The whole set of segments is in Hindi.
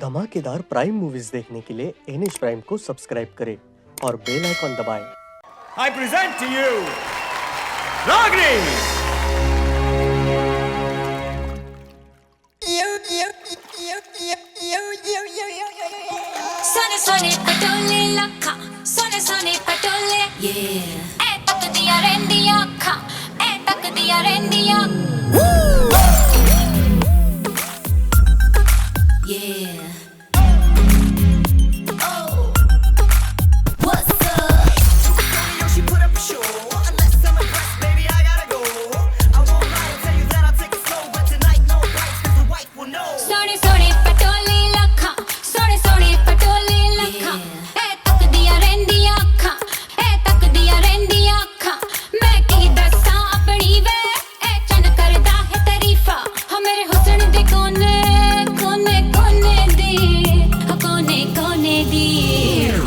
धमाकेदार प्राइम मूवीज देखने के लिए एनएच प्राइम को सब्सक्राइब करें और बेल आइकॉन दबाएं। I present to you Ragini. Sone sone patole lakha, sone sone patole. Yeah. Eh tak diya rendiya akha, eh tak diya rendiya. Woo. Yeah. Oh. What's up? She put up a show. Unless I'm impressed, baby, I gotta go. I won't lie and tell you that I'll take it slow, but tonight no bites, 'cause the wife will know. Sone sone patole lakha, sone sone patole lakha. Eh tak diya rendiya akha, eh tak diya rendiya akha. Main ki dassa apni ve, eh chan karda hai tarifa. Ha mere husn de kone kone kone di, ha kone kone di.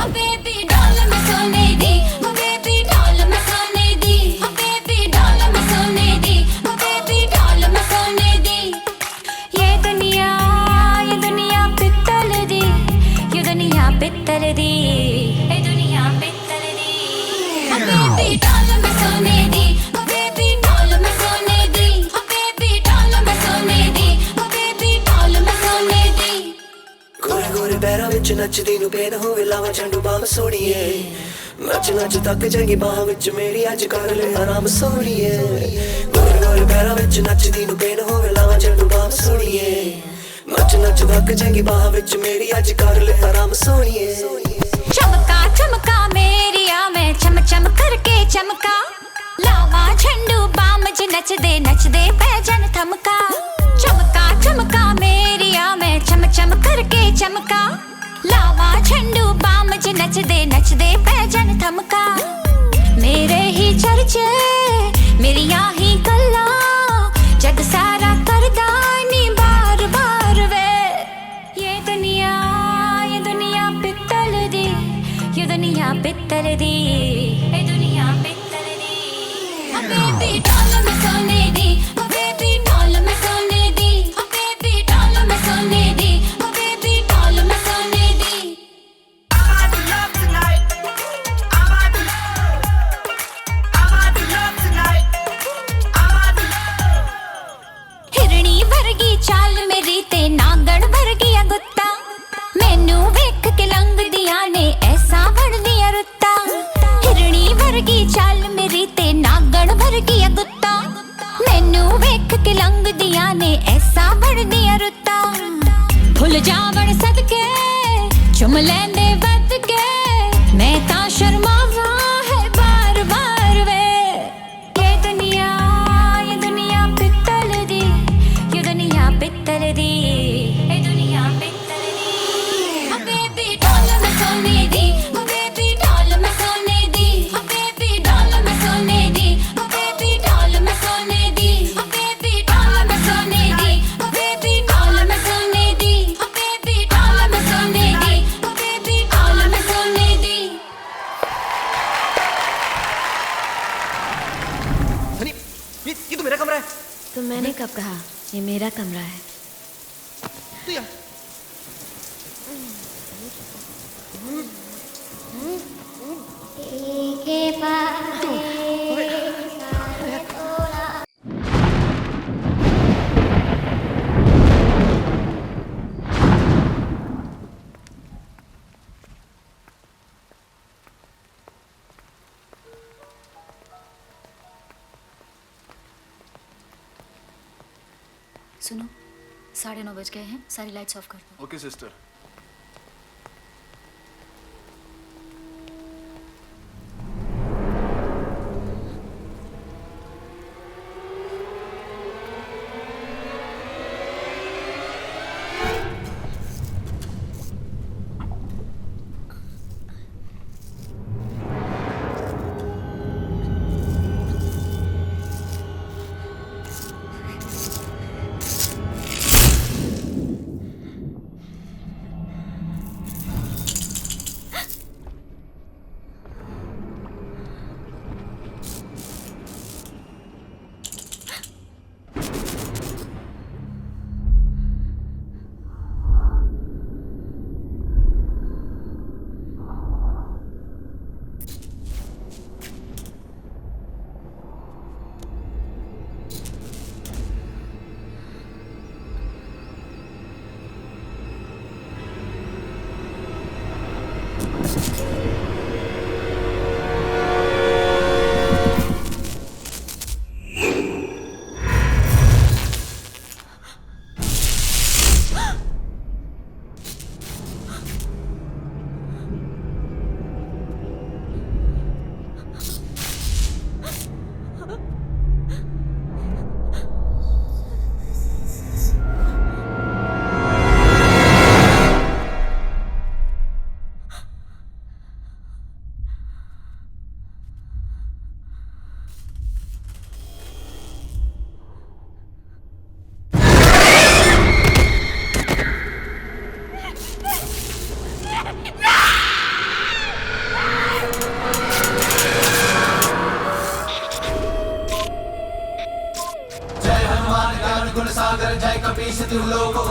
Oh baby doll मैं सोने दी, oh baby doll मैं सोने दी, oh baby doll मैं सोने दी, oh baby doll मैं सोने दी. ये दुनिया पित्तल दी, ये दुनिया पित्तल दी, ये दुनिया पित्तल दी. Oh baby doll मैं सोने दी, oh baby doll मैं सोने दी, oh baby doll मैं सोने दी, oh baby doll मैं सोने दी. गोरे गोरे पैरां विच नचदी नूं पेन होवे लावां झंडू बाम सोहणीए. नच नच तक जाएगी बाह विच मेरी अज कर ले आराम सोहणीए. गोरे गोरे पैरां विच नचदी नूं पेन होवे लावां झंडू बाम सोहणीए. नच नच तक जाएगी बाह विच मेरी अज कर ले आराम सोहणीए. चमका चमका मेरिया मैं चम चम करके चमका. लावा झंडू बाम ज नचदे पैजन थमका. चमका चमका मेरिया मैं चम चम करके चमका. लावा झंडू बाम ज नचदे पैजन थमका. मेरे ही चर्चे मेरिया ही गल्ला जग सारा करदा नी बार बार वे. ये दुनिया पित्तल दी, ये दुनिया पित्तल दी, ये दुनिया पित्तल दी. Oh baby doll मैं सोने दी, oh baby doll मैं सोने दी, oh baby doll मैं सोने दी, oh baby doll मैं सोने दी. I'm about to love tonight. I'm about to love. I'm about to love tonight. I'm about to love. हिरणी वर्गी चाल मेरी ते नागण वर्गी गुत्ता. मैनू वेख के लंघ दिया ने ऐसा बन दिया रुत्ता. हिरणी वर्गी चाल मेरी ते नागण वर्गी गुत्ता. मैनू वेख के लंघ दिया ने ऐसा बन दिया रुत्ता. भुल जावण सदके चुम लैंदे बद के मैं ता शर्मावा है बार बार वे. ये दुनिया पित्तल दी, ये दुनिया पित्तल दी, ये दुनिया पित्तल दी. Oh baby doll मैं सोने दी, oh baby doll मैं सोने दी, oh baby doll मैं सोने दी, oh baby doll मैं सोने दी, oh baby doll मैं सोने दी, oh baby doll मैं सोने दी, oh baby doll मैं सोने दी, oh baby doll मैं सोने दी. सनी, ये तो मेरा कमरा है. तो मैंने कब कहा ये मेरा कमरा है? तू यार सुनो, 9:30 बज गए हैं, सारी लाइट्स ऑफ कर दो. Okay sister.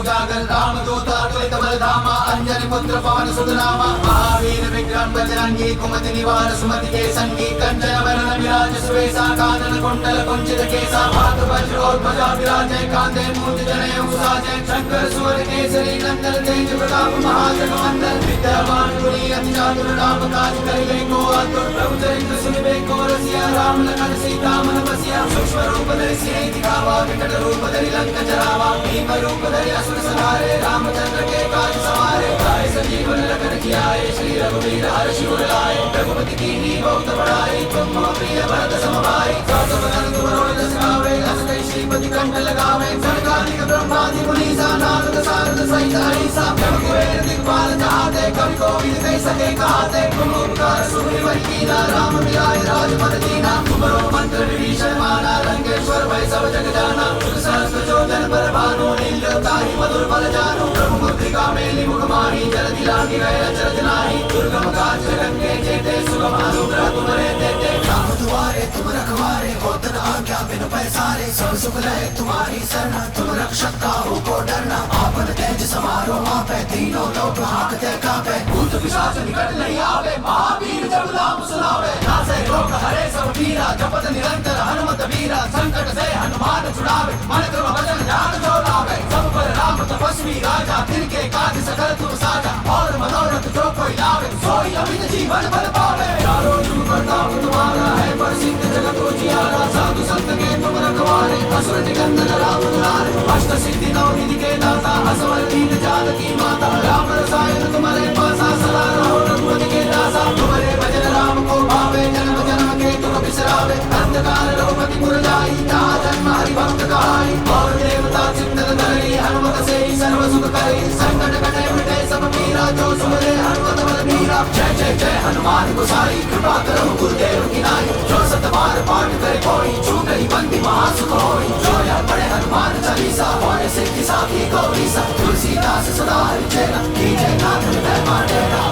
उजागर रामदूत अतुलित बलधामा अंजनी पुत्र पवन सुत नामा महावीर विक्रम बजरंगी कुमति निवार सुमति के संगी कंचन वरण विराज सुवेशा कानन कुंडल कुंचित केसा हाथ वज्र और ध्वजा विराजे कांधे मूंज जनेऊ साजे शंकर सुवर केसरी नंदन तेज प्रताप महाजगवंदन विद्यावान गुणी अति चातुर राम काज करिबे को आतुर प्रभु चरित्र सुनिबे को रसिया राम लखन सीता मन बसिया सूक्ष्म रूप धरि सिंह दिखावा विकट रूप धरि लंक जरावा भीम रूप धरि असुर संहारे रामचंद्र के काज सवारे गाय संजीवन लखन जियाए श्री रघुवीर हर्षि उर लाए रघुपति कीन्ही बहुत बड़ाई तुम मम प्रिय भरत सम भाई सास बदन तुमरो जस गावे अस कई श्रीपति कंठ लगावे सनकादिक ब्रह्मादि मुनीसा नारद सारद सहित अहिसा जब कुबेर दिक्पाल चाहते कवि कोविद कह सके कहाते तुम उपकार सुग्रीव कीना राम मिलाए राजपद दीना तुमरो मंत्र विभीषण माना लंकेश्वर भय सब जग जाना सहस्त्र जोजन पर भानु नीलताहि मधुर बल जानु प्रभु मुद्रिका मेलि मुख माहि जलधि लांघि गए अचरज नाहि दुर्गम काज जगत के जेते सुगम अनुग्रह तुम्हारे देते राम दुआरे तुम रखवारे होत न आज्ञा बिनु पैसारे सब सुख लहे तुम्हारी शरण तुम रक्षक काहू को डरना आपन तेज समारो आपे तीनों लोक हाकते कापे भूत पिशाच निकट नहीं आवे महावीर जब नाम सुनावे नासे रोग हरे सब पीरा जपत निरंतर हनुमत वीरा संकट से हनुमान छुड़ावे मन क्रम वचन ध्यान जो लावे सब पर राम तपस्वी राजा तिनके काज सकल तुम साजा और मनोरथ जो कोई लावे सोई अमित जीवन बल पावे चारों जुग प्रताप तुम्हारा है प्रसिद्ध जगत उजियारा साधु संत के तुम रखवारे असुर निकंदन राम दुलारे अष्ट सिद्धि नौ निधि के दाता असवर दीन जानकी माता राम रसायन तुम्हारे पासा सदा रहो रघुपति के दासा तुम्हारे भजन राम को भावे जन्म जन्म के तुम बिसरावे अंधकार रघुपति पुर जाई जहाँ जन्म हरि भक्त कहाई और देवता चिंतन धरि हनुमत से ही सर्व सुख करे संकट कटे मिटे सब पीरा जो सुमरे हनुमत बल मीरा जय जय जय हनुमान गोसाई कृपा करो गुरुदेव की नाई जो सत बार पाठ करे कोई छूट ही बंदी महासुख होई जो यह पढ़े हनुमान चालीसा होने सिद्धि साखी गौरीसा तुलसीदास सदा हरिचेरा कीजे नाथ हृदय मांडेरा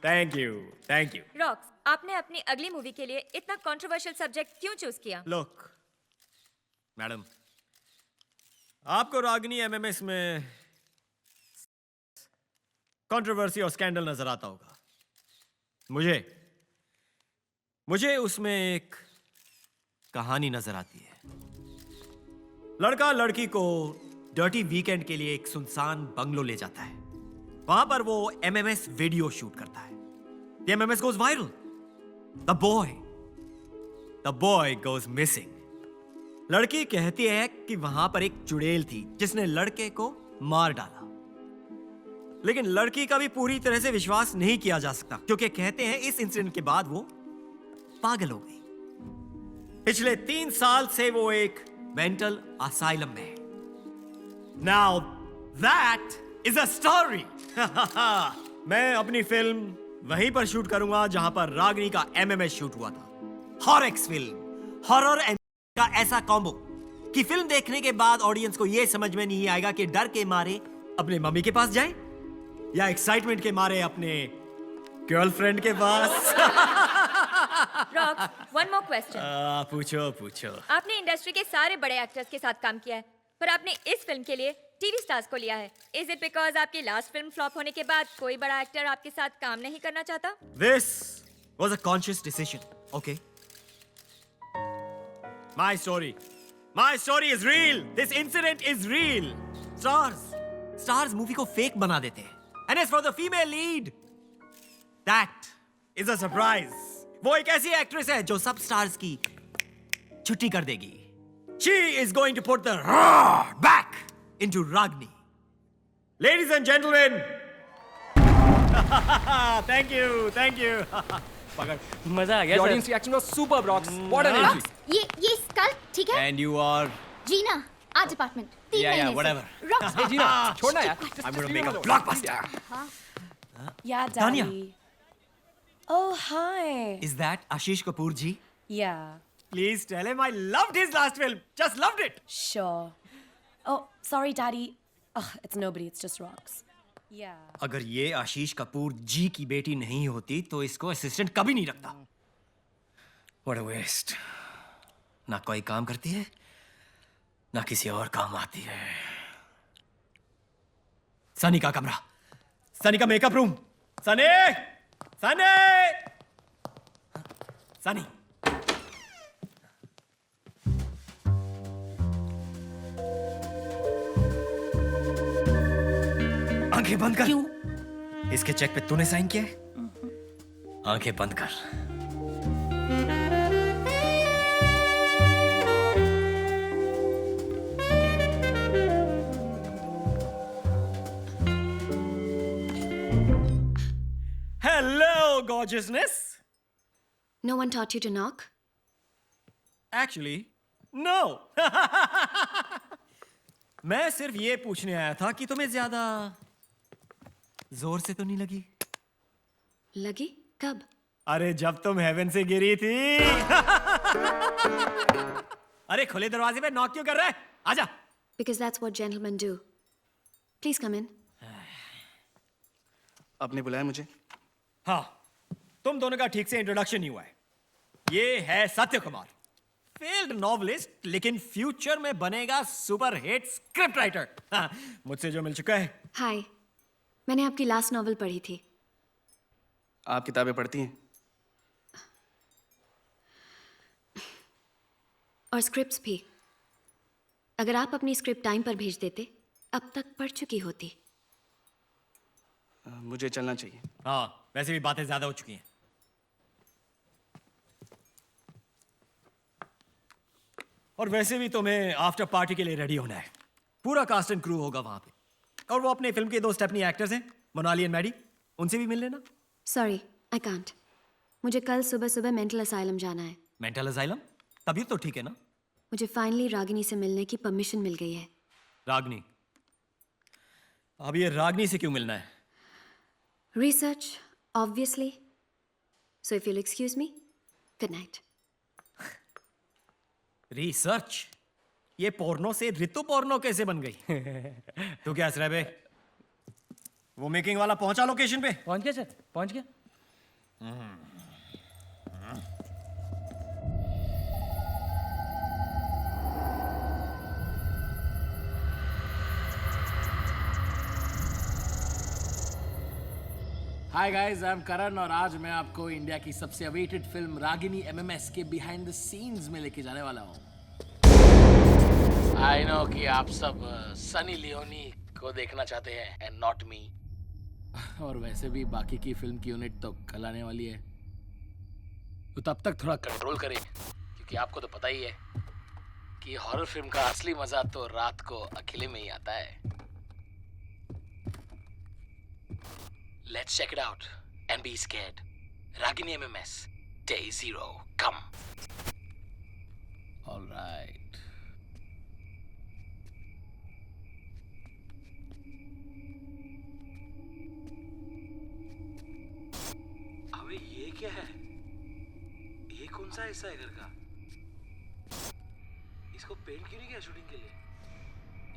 Thank you. Thank you. Rocks, आपने अपनी अगली मूवी के लिए इतना कंट्रोवर्शियल सब्जेक्ट क्यों चूज किया? Look, मैडम, आपको रागिनी एमएमएस में कंट्रोवर्सी और स्कैंडल नजर आता होगा। मुझे उसमें एक कहानी नजर आती है। लड़का लड़की को डर्टी वीकेंड के लिए एक सुनसान बंगलो ले जाता है। वहां पर वो एमएमएस वीडियो शूट करता है। The MMS goes viral. The boy goes missing. लड़की कहती है कि वहां पर एक चुड़ैल थी जिसने लड़के को मार डाला। लेकिन लड़की का भी पूरी तरह से विश्वास नहीं किया जा सकता क्योंकि कहते हैं इस इंसिडेंट के बाद वो पागल हो गई। पिछले 3 साल से वो एक मेंटल असाइलम में है। Now that is a story. मैं अपनी फिल्म वहीं पर शूट करूंगा जहां पर रागिनी का एमएमएस शूट हुआ था। हॉरर फिल्म, हॉरर एंड का ऐसा कॉम्बो कि फिल्म देखने के बाद ऑडियंस को यह समझ में नहीं आएगा कि डर के मारे अपने मम्मी के पास जाए या एक्साइटमेंट के मारे अपने गर्लफ्रेंड के पास। Rocks, one more question. पूछो। आपने इंडस्ट्री के सारे बड़े एक्टर्स के साथ काम किया है, पर आपने इस फिल्म के लिए टीवी स्टार्स को लिया है। इज इट बिकॉज आपकी लास्ट फिल्म फ्लॉप होने के बाद कोई बड़ा एक्टर आपके साथ काम नहीं करना चाहता? This was a conscious decision, okay? My story is real. This incident is real. Stars movie को fake बना देते हैं. And as for the female lead, that is a surprise. वो एक ऐसी एक्ट्रेस है जो सब स्टार्स की छुट्टी कर देगी. She is going to put the roar back into Ragini. Ladies and gentlemen, thank you. मजा आ गया। Audience reaction was super rocks. What an energy. ये स्कल ठीक है? And you are Gina, art department 3 महीने से। whatever. रॉक्स, ए जीना, छोड़ना यार। I'm going to make a blockbuster. Yeah, Tanya. Daddy. Oh, hi. Is that Ashish Kapoor ji? Yeah. Please tell him I loved his last film. Just loved it. Sure. Oh, sorry, Daddy. It's nobody, it's just rocks. Yeah. अगर ये आशीष कपूर जी की बेटी नहीं होती तो इसको असिस्टेंट कभी नहीं रखता. What a waste. ना कोई काम करती है, ना किसी और काम आती है. सनी का कमरा, सनी का मेकअप रूम. सनी, सनी, सनी. आंखें बंद कर. क्यों? इसके चेक पे तूने साइन किया है? आंखें बंद कर. Hello, gorgeousness. No one taught you to knock? Actually, no. मैं सिर्फ ये पूछने आया था कि तुम्हें ज्यादा जोर से तो नहीं लगी? लगी? कब? अरे जब तुम हेवन से गिरी थी. अरे खुले दरवाजे पे नॉक क्यों कर रहा है? आजा. Because that's what gentlemen do. Please come in. आपने बुलाया मुझे? हाँ, तुम दोनों का ठीक से इंट्रोडक्शन नहीं हुआ है. ये है सत्य कुमार, फेल्ड नॉवलिस्ट, लेकिन फ्यूचर में बनेगा सुपर हिट स्क्रिप्ट राइटर. हाँ, मुझसे जो मिल चुका है. हाय, मैंने आपकी लास्ट नॉवल पढ़ी थी. आप किताबें पढ़ती हैं? और स्क्रिप्ट्स भी. अगर आप अपनी स्क्रिप्ट टाइम पर भेज देते, अब तक पढ़ चुकी होती. मुझे चलना चाहिए. हाँ, वैसे भी बातें ज्यादा हो चुकी हैं. और वैसे भी तुम्हें आफ्टर पार्टी के लिए रेडी होना है. पूरा कास्ट एंड क्रू होगा वहां पे. और वो अपने फिल्म के 2 स्टेपनी एक्टर्स हैं, मोनाली एंड मैडी. उनसे भी मिल लेना. Sorry, I can't. मुझे कल सुबह सुबह मेंटल असाइलम जाना है. Mental asylum? तभी तो ठीक है ना. मुझे फाइनली रागिनी से मिलने की परमिशन मिल गई है. रागनी? अब ये रागनी से क्यों मिलना है? Research, obviously. So if you'll excuse me, good night. Research? ये पोर्नो से ऋतु पोर्नो कैसे बन गई? तू क्या हंस रहा है बे? वो मेकिंग वाला पहुंचा लोकेशन पे? पहुंच गया सर, पहुंच गया. हाय गाइस, आई एम करण और आज मैं आपको इंडिया की सबसे अवेटेड फिल्म रागिनी एमएमएस के बिहाइंड द सीन्स में लेके जाने वाला हूँ. आई नो कि आप सब सनी लियोनी को देखना चाहते हैं एंड नॉट मी. और वैसे भी बाकी की फिल्म की यूनिट तो कल आने वाली है, तो तब तक थोड़ा कंट्रोल करें, क्योंकि आपको तो पता ही है कि हॉरर फिल्म का असली मजा तो रात को अकेले में ही आता है. Let's check it out and be scared. Ragini MMS, Day 0, come. All right. अबे ये क्या है? ये कौन सा हिस्सा है घर का? इसको पेंट क्यों नहीं किया शूटिंग के लिए?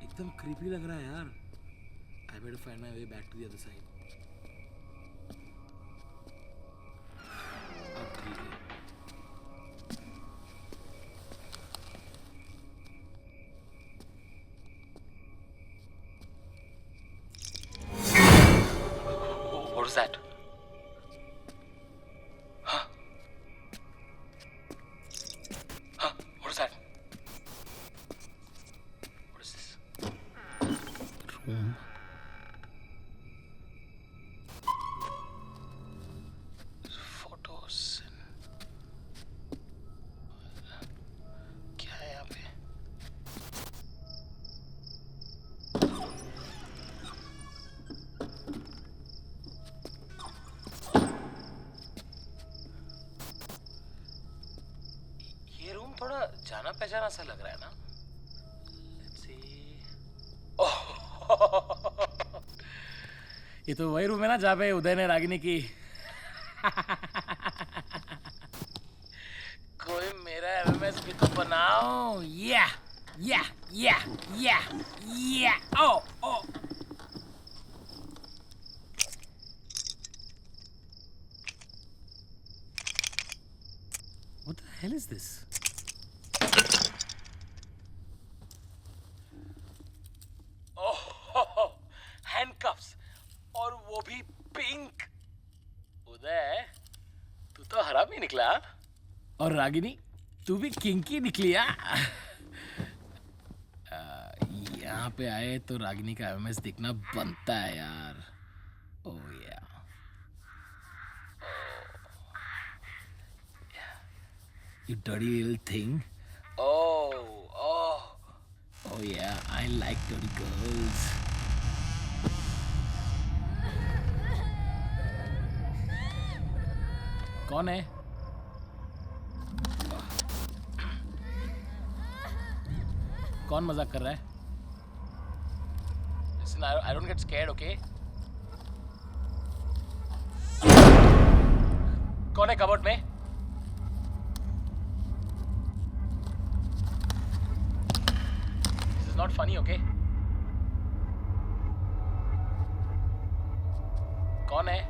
एकदम क्रीपी लग रहा है यार. I better find my way back to the other side. What is that? Huh? Huh? What is that? What is this? Room. Photos. क्या है यहाँ पे? ये रूम थोड़ा जाना पहचाना सा लग रहा है ना? Let's see. ये तो वही रूम है ना जहाँ पे उदय ने रागिनी की कोई मेरा MMS Yeah. Oh. What the hell is this? Oh, handcuffs और वो भी पिंक. उदय, तू तो हरामी निकला. और रागिनी, तू भी किंकी निकली. यहाँ पे आए तो रागिनी का एमएस दिखना बनता है यार. ओह या. You dirty little thing. Oh yeah, I like dirty girls. कौन है? कौन मजाक कर रहा है? Listen, I don't get scared, okay? कौन है कबर्ड में? This is not funny, okay? कौन है?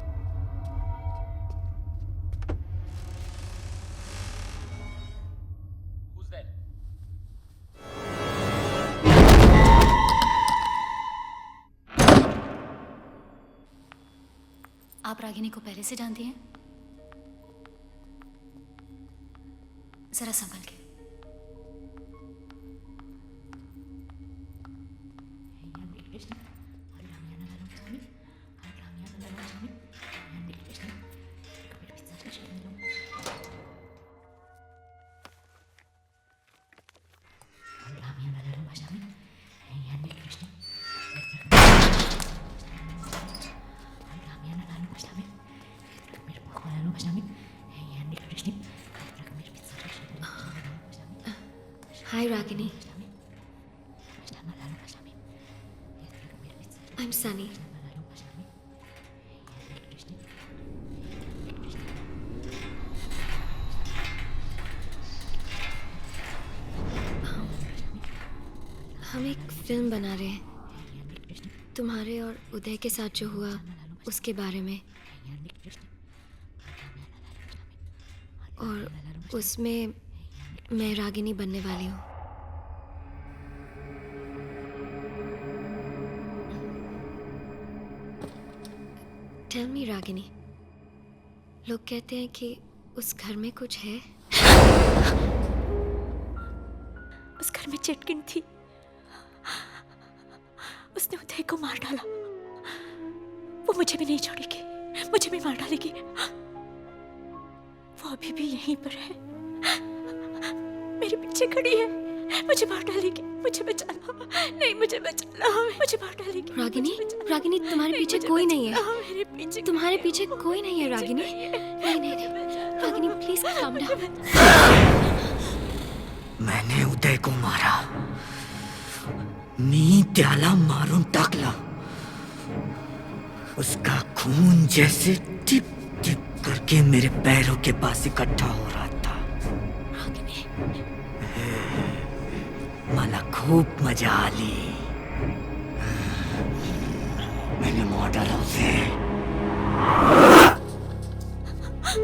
Who's there? आप रागिनी को पहले से जानती हैं? जरा संभल के. Hi, Ragini. I'm Sunny. हम एक फिल्म बना रहे हैं तुम्हारे और उदय के साथ जो हुआ उसके बारे में, और उसमें मैं रागिनी बनने वाली हूँ. टेल मी रागिनी, लोग कहते हैं कि उस घर में कुछ है. उस घर में चटकिन थी. उसने उदय को मार डाला. वो मुझे भी नहीं छोड़ेगी, मुझे भी मार डालेगी. वो अभी भी यहीं पर है, मेरे पीछे खड़ी है. मुझे मार डालेगी. मुझे बचा लो. नहीं, मुझे बचा लो. मुझे मार डालेगी. रागिनी तुम्हारे पीछे कोई नहीं है. तुम्हारे पीछे कोई नहीं है रागिनी. नहीं. Ragini please calm down. मैंने उदय को मारा. मी त्याला मारून टाकला. उसका खून जैसे टिप टिप करके मेरे पैरों के पास इकट्ठा हो रहा था. मला खूप मजा आली. मैंने मार डाला उसे.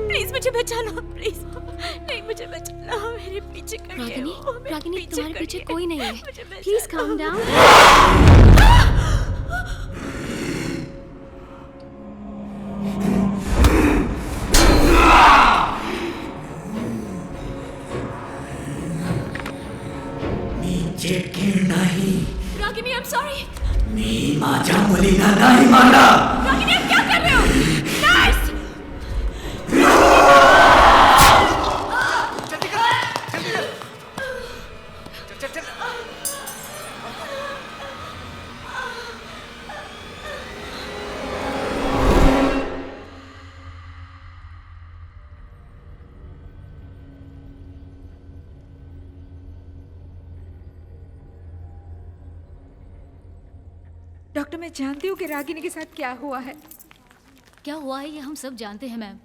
प्लीज मुझे बचा लो. प्लीज नहीं, मुझे बचा लो. मेरे पीछे रागिनी तुम्हारे पीछे कोई नहीं है. Please calm down. Ragini, I'm sorry. मी माझ्या मुलीला नाही मारला. रागिनी, आप क्या कर रहे हो? नर्स! डॉक्टर, मैं जानती हूँ कि रागिनी के साथ क्या हुआ है. क्या हुआ है ये हम सब जानते हैं मैम.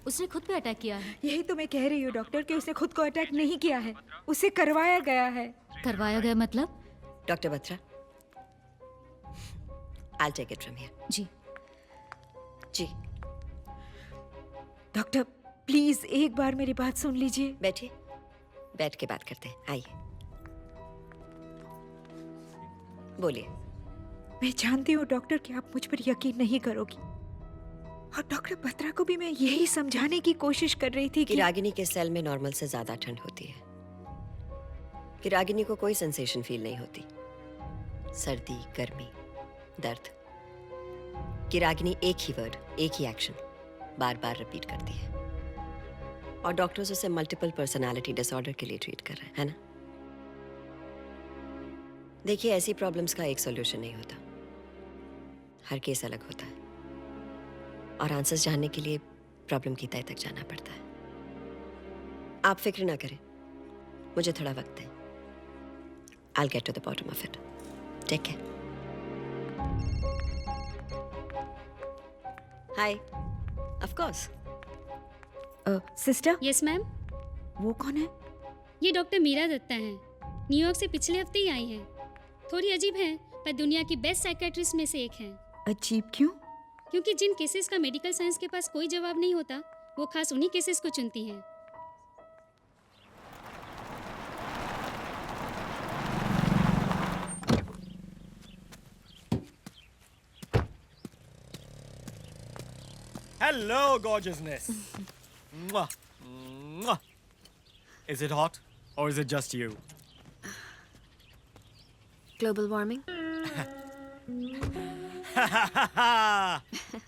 उसने खुद पे अटैक किया है. यही तो मैं कह रही हूँ डॉक्टर कि उसने खुद को अटैक नहीं किया है, उसे करवाया गया है. करवाया गया मतलब? Doctor Batra, I'll take it from here. जी। जी। डॉक्टर प्लीज एक बार मेरी बात सुन लीजिए। बैठिए, बैठ के बात करते हैं, आइए। बोलिए। मैं जानती हूँ डॉक्टर कि आप मुझ पर यकीन नहीं करोगी, और डॉक्टर बत्रा को भी मैं यही समझाने की कोशिश कर रही थी कि रागिनी के सेल में नॉर्मल से ज्यादा ठंड होती है। कि रागिनी को कोई सेंसेशन फील नहीं होती, सर्दी, गर्मी, दर्द। कि रागिनी एक ही वर्ड, एक ही एक्शन बार बार रिपीट करती है, और डॉक्टर्स उसे मल्टीपल पर्सनालिटी डिसऑर्डर के लिए ट्रीट कर रहे हैं, है ना? देखिए, ऐसी प्रॉब्लम्स का एक सॉल्यूशन नहीं होता, हर केस अलग होता है, और आंसर्स जानने के लिए प्रॉब्लम की तह तक जाना पड़ता है। आप फिक्र ना करें, मुझे थोड़ा वक्त है। I'll get to the bottom of it. Take care. Hi. Of course. Sister. Yes ma'am. वो कौन है? ये डॉक्टर मीरा दत्ता हैं। न्यूयॉर्क से पिछले हफ्ते ही आई हैं। थोड़ी अजीब हैं, पर दुनिया की बेस्ट साइकियाट्रिस्ट में से एक हैं। अजीब क्यों? क्योंकि जिन केसेस का मेडिकल साइंस के पास कोई जवाब नहीं होता, वो खास उन्हीं केसेस को चुनती हैं। Hello, gorgeousness. Mwah. Mwah. Is it hot or is it just you? Global warming?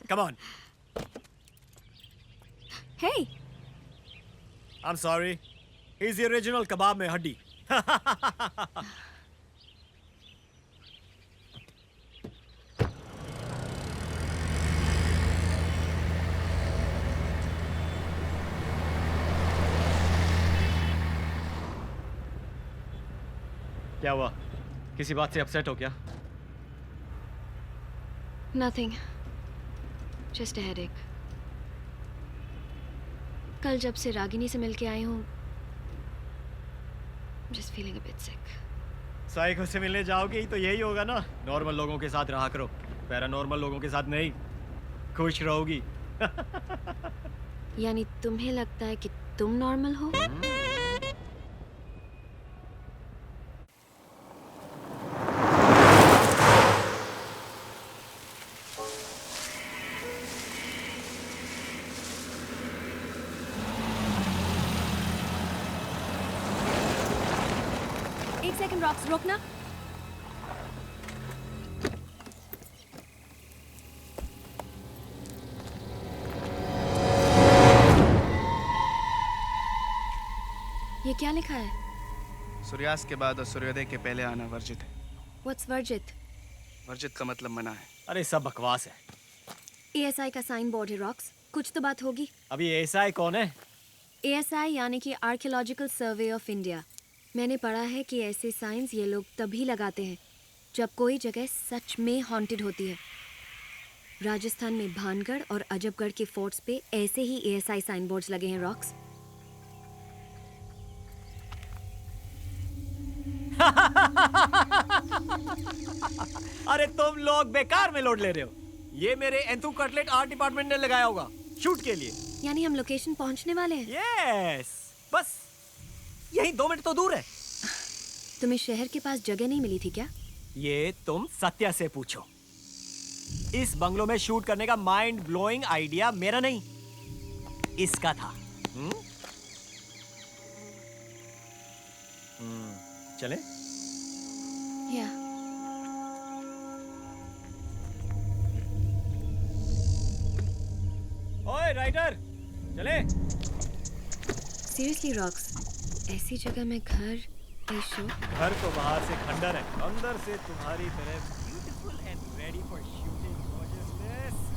Come on. Hey. I'm sorry. He's the original kebab mein haddi. क्या हुआ? किसी बात से अपसेट हो क्या? Nothing. Just a headache. कल जब से रागिनी से मिलके आई हूँ, just feeling a bit sick. Psycho से मिलने जाओगी तो यही होगा ना, नॉर्मल लोगों के साथ रहा करो, पैरानॉर्मल लोगों के साथ नहीं। खुश रहोगी। यानी तुम्हें लगता है कि तुम नॉर्मल हो? एक सेकंड रॉक्स, रोकना। ये क्या लिखा है? सूर्यास्त के बाद और सूर्योदय के पहले आना वर्जित है। What's वर्जित? वर्जित का मतलब मना है। अरे सब बकवास है। ASI का साइन बोर्ड है रॉक्स, कुछ तो बात होगी। अभी ASI कौन है? ASI यानी कि आर्कियोलॉजिकल सर्वे ऑफ इंडिया। मैंने पढ़ा है कि ऐसे साइंस ये लोग तभी लगाते हैं जब कोई जगह सच में हॉन्टेड होती है। राजस्थान में भानगढ़ और अजबगढ़ के फोर्ट्स पे ऐसे ही ASI साइन बोर्ड्स लगे हैं रॉक्स। अरे तुम लोग बेकार में लोड ले रहे हो। ये मेरे एंथू कटलेट आर्ट डिपार्टमेंट ने लगाया होगा शूट के लिए। यानी हम लोकेशन पहुंचने वाले हैं? यस, बस यही 2 मिनट तो दूर है। तुम्हें शहर के पास जगह नहीं मिली थी क्या? ये तुम सत्या से पूछो। इस बंगलो में शूट करने का माइंड ब्लोइंग आइडिया मेरा नहीं, इसका था। चले? या। ओए राइटर, चले? सीरियसली रॉक्स, ऐसी जगह में घर, ये शो? घर तो बाहर से खंडर है, अंदर से तुम्हारी तरह beautiful and ready for shooting gorgeousness.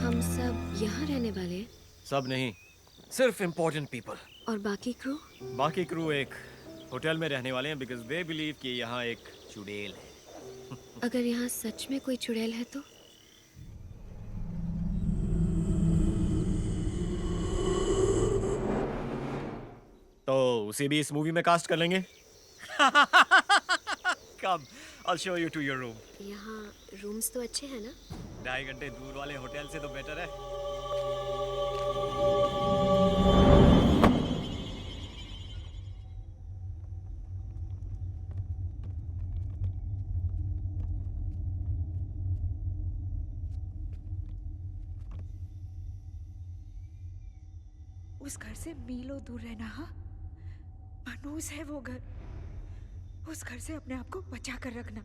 हम सब यहाँ रहने वाले हैं? सब नहीं, सिर्फ इम्पोर्टेंट पीपल। और बाकी क्रू? बाकी क्रू एक होटल में रहने वाले हैं बिकॉज दे बिलीव कि यहाँ एक चुड़ैल है। अगर यहाँ सच में कोई चुड़ैल है तो? तो उसे भी इस मूवी में कास्ट कर लेंगे। कम, I'll show you to your room. यहाँ रूम्स तो अच्छे हैं ना? 2.5 घंटे दूर वाले होटल से तो बेटर है। उस घर से मीलों दूर रहना। हाँ, मनूस है वो घर। उस घर से अपने आप को बचा कर रखना।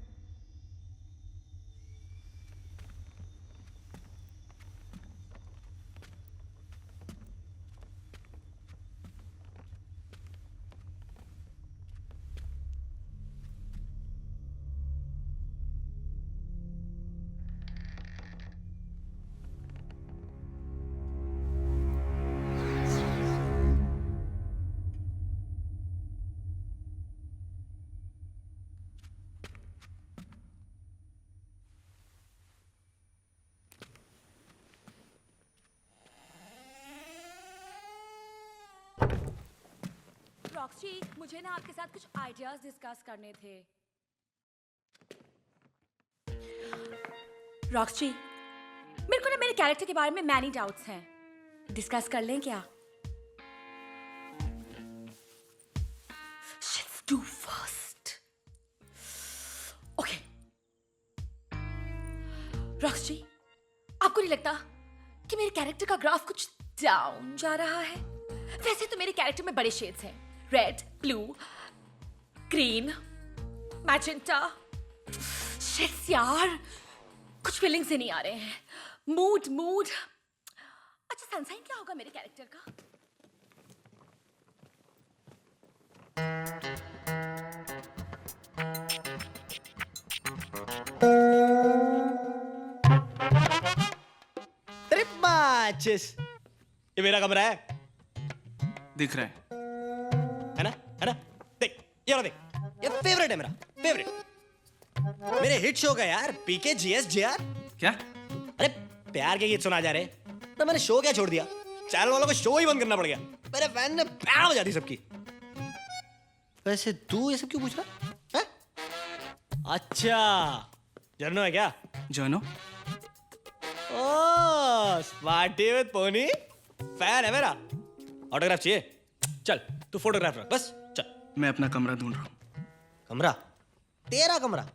रॉक्सी, मुझे ना आपके साथ कुछ आइडियाज डिस्कस करने थे। रॉक्सी, मेरे को ना मेरे कैरेक्टर के बारे में मैनी डाउट्स हैं। डिस्कस कर लें क्या? Let's do first. Okay. Roxy, आपको नहीं लगता कि मेरे कैरेक्टर का ग्राफ कुछ डाउन जा रहा है? वैसे तो मेरे कैरेक्टर में बड़े शेड्स हैं, red, blue, green, magenta. Sheets यार, कुछ फीलिंग्स ही नहीं आ रहे हैं। मूड। अच्छा, सनसाइन क्या होगा मेरे कैरेक्टर का? Trip matches. ये मेरा कमरा है। दिख रहा है ना? देख, ये देख, ये फेवरेट है मेरा, फेवरेट। मेरे हिट शो का यार, पीके जीएस जेआर। क्या? अरे प्यार के गीत सुना जा रहे तो मैंने शो क्या छोड़ दिया? चैनल वालों को शो ही बंद करना पड़ गया। मेरे फैन ने बैंड बजा दी सबकी। वैसे तू ये सब क्यों पूछ रहा है? अच्छा, जर्नो है क्या? Journo? Oh, smarty with pony. Fan है मेरा। ऑटोग्राफ चाहिए? चल, तू फोटोग्राफ रख बस, चल। मैं अपना कमरा ढूंढ रहा हूँ। कमरा? तेरा कमरा?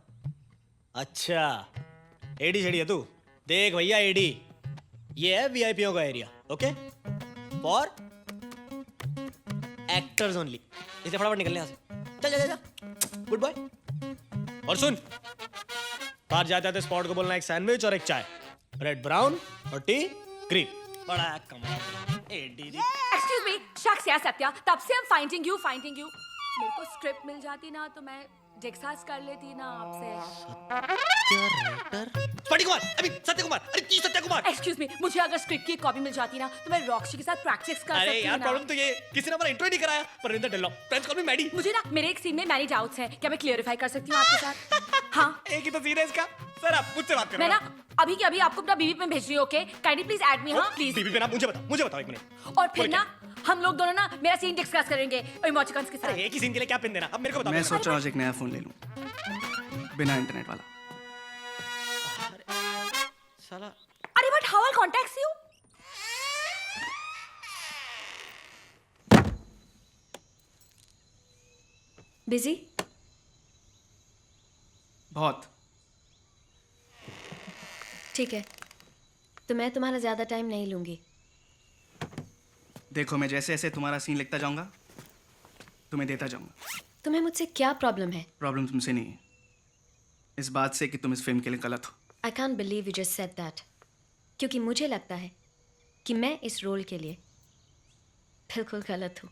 अच्छा, एडी शेडी है तू? देख भैया एडी, ये है वीआईपीओ का area, okay? For actors only. इसलिए फटाफट निकलने यहाँ से। चल जा। Good boy. और सुन, बाहर जाते स्पॉट को बोलना एक सैंडविच और एक चाय, रेड ब्राउन और टी ग्रीन। बड़ा कमरा एडी। एक्सक्यूज मी, शख्स या सत्या, तब से हम फाइंडिंग यू। मेरे को स्क्रिप्ट मिल जाती ना तो मैं डिस्कस कर लेती ना आपसे। सत्य कुमार। एक्सक्यूज मी, मुझे अगर स्क्रिप्ट की कॉपी मिल जाती ना तो मैं रॉक्सी के साथ प्रैक्टिस कर सकती हूँ। अरे यार, प्रॉब्लम तो ये किसी ने हमारा इंट्रो नहीं कराया। परिंदर डेल्लो, फ्रेंड्स कॉल मी मैडी। मुझे ना मेरे एक सीन में मैनी डाउट्स हैं, क्या मैं क्लियरिफाई कर सकती हूँ आपके साथ? हाँ, एक ही तो सीन है इसका। सर आप मुझसे बात करो। मैं ना अभी के अभी आपको अपना बीबी पे भेज रही हूँ, okay? Kindly please add me. हाँ प्लीज। बीबी पे ना, मुझे बताओ एक मिनट। और फिर ना हम लोग दोनों ना मेरा सीन डिस्कस करेंगे इमोटिकॉन्स के साथ। एक ही सीन के लिए क्या पिन देना? अब मेरे को बताओ। मैं सोच रहा हूँ एक नया फोन ले लूँ, बिना इंटरनेट वाला। साला। अरे but how eye contact you? Busy? बहुत। ठीक है, तो मैं तुम्हारा ज्यादा टाइम नहीं लूंगी। देखो, मैं जैसे जैसे तुम्हारा सीन लिखता जाऊंगा तुम्हें देता जाऊंगा। तुम्हें मुझसे क्या प्रॉब्लम है? प्रॉब्लम तुमसे नहीं है, इस बात से कि तुम इस फिल्म के लिए गलत हो। I can't believe you just said that. क्योंकि मुझे लगता है कि मैं इस रोल के लिए बिल्कुल गलत हूँ।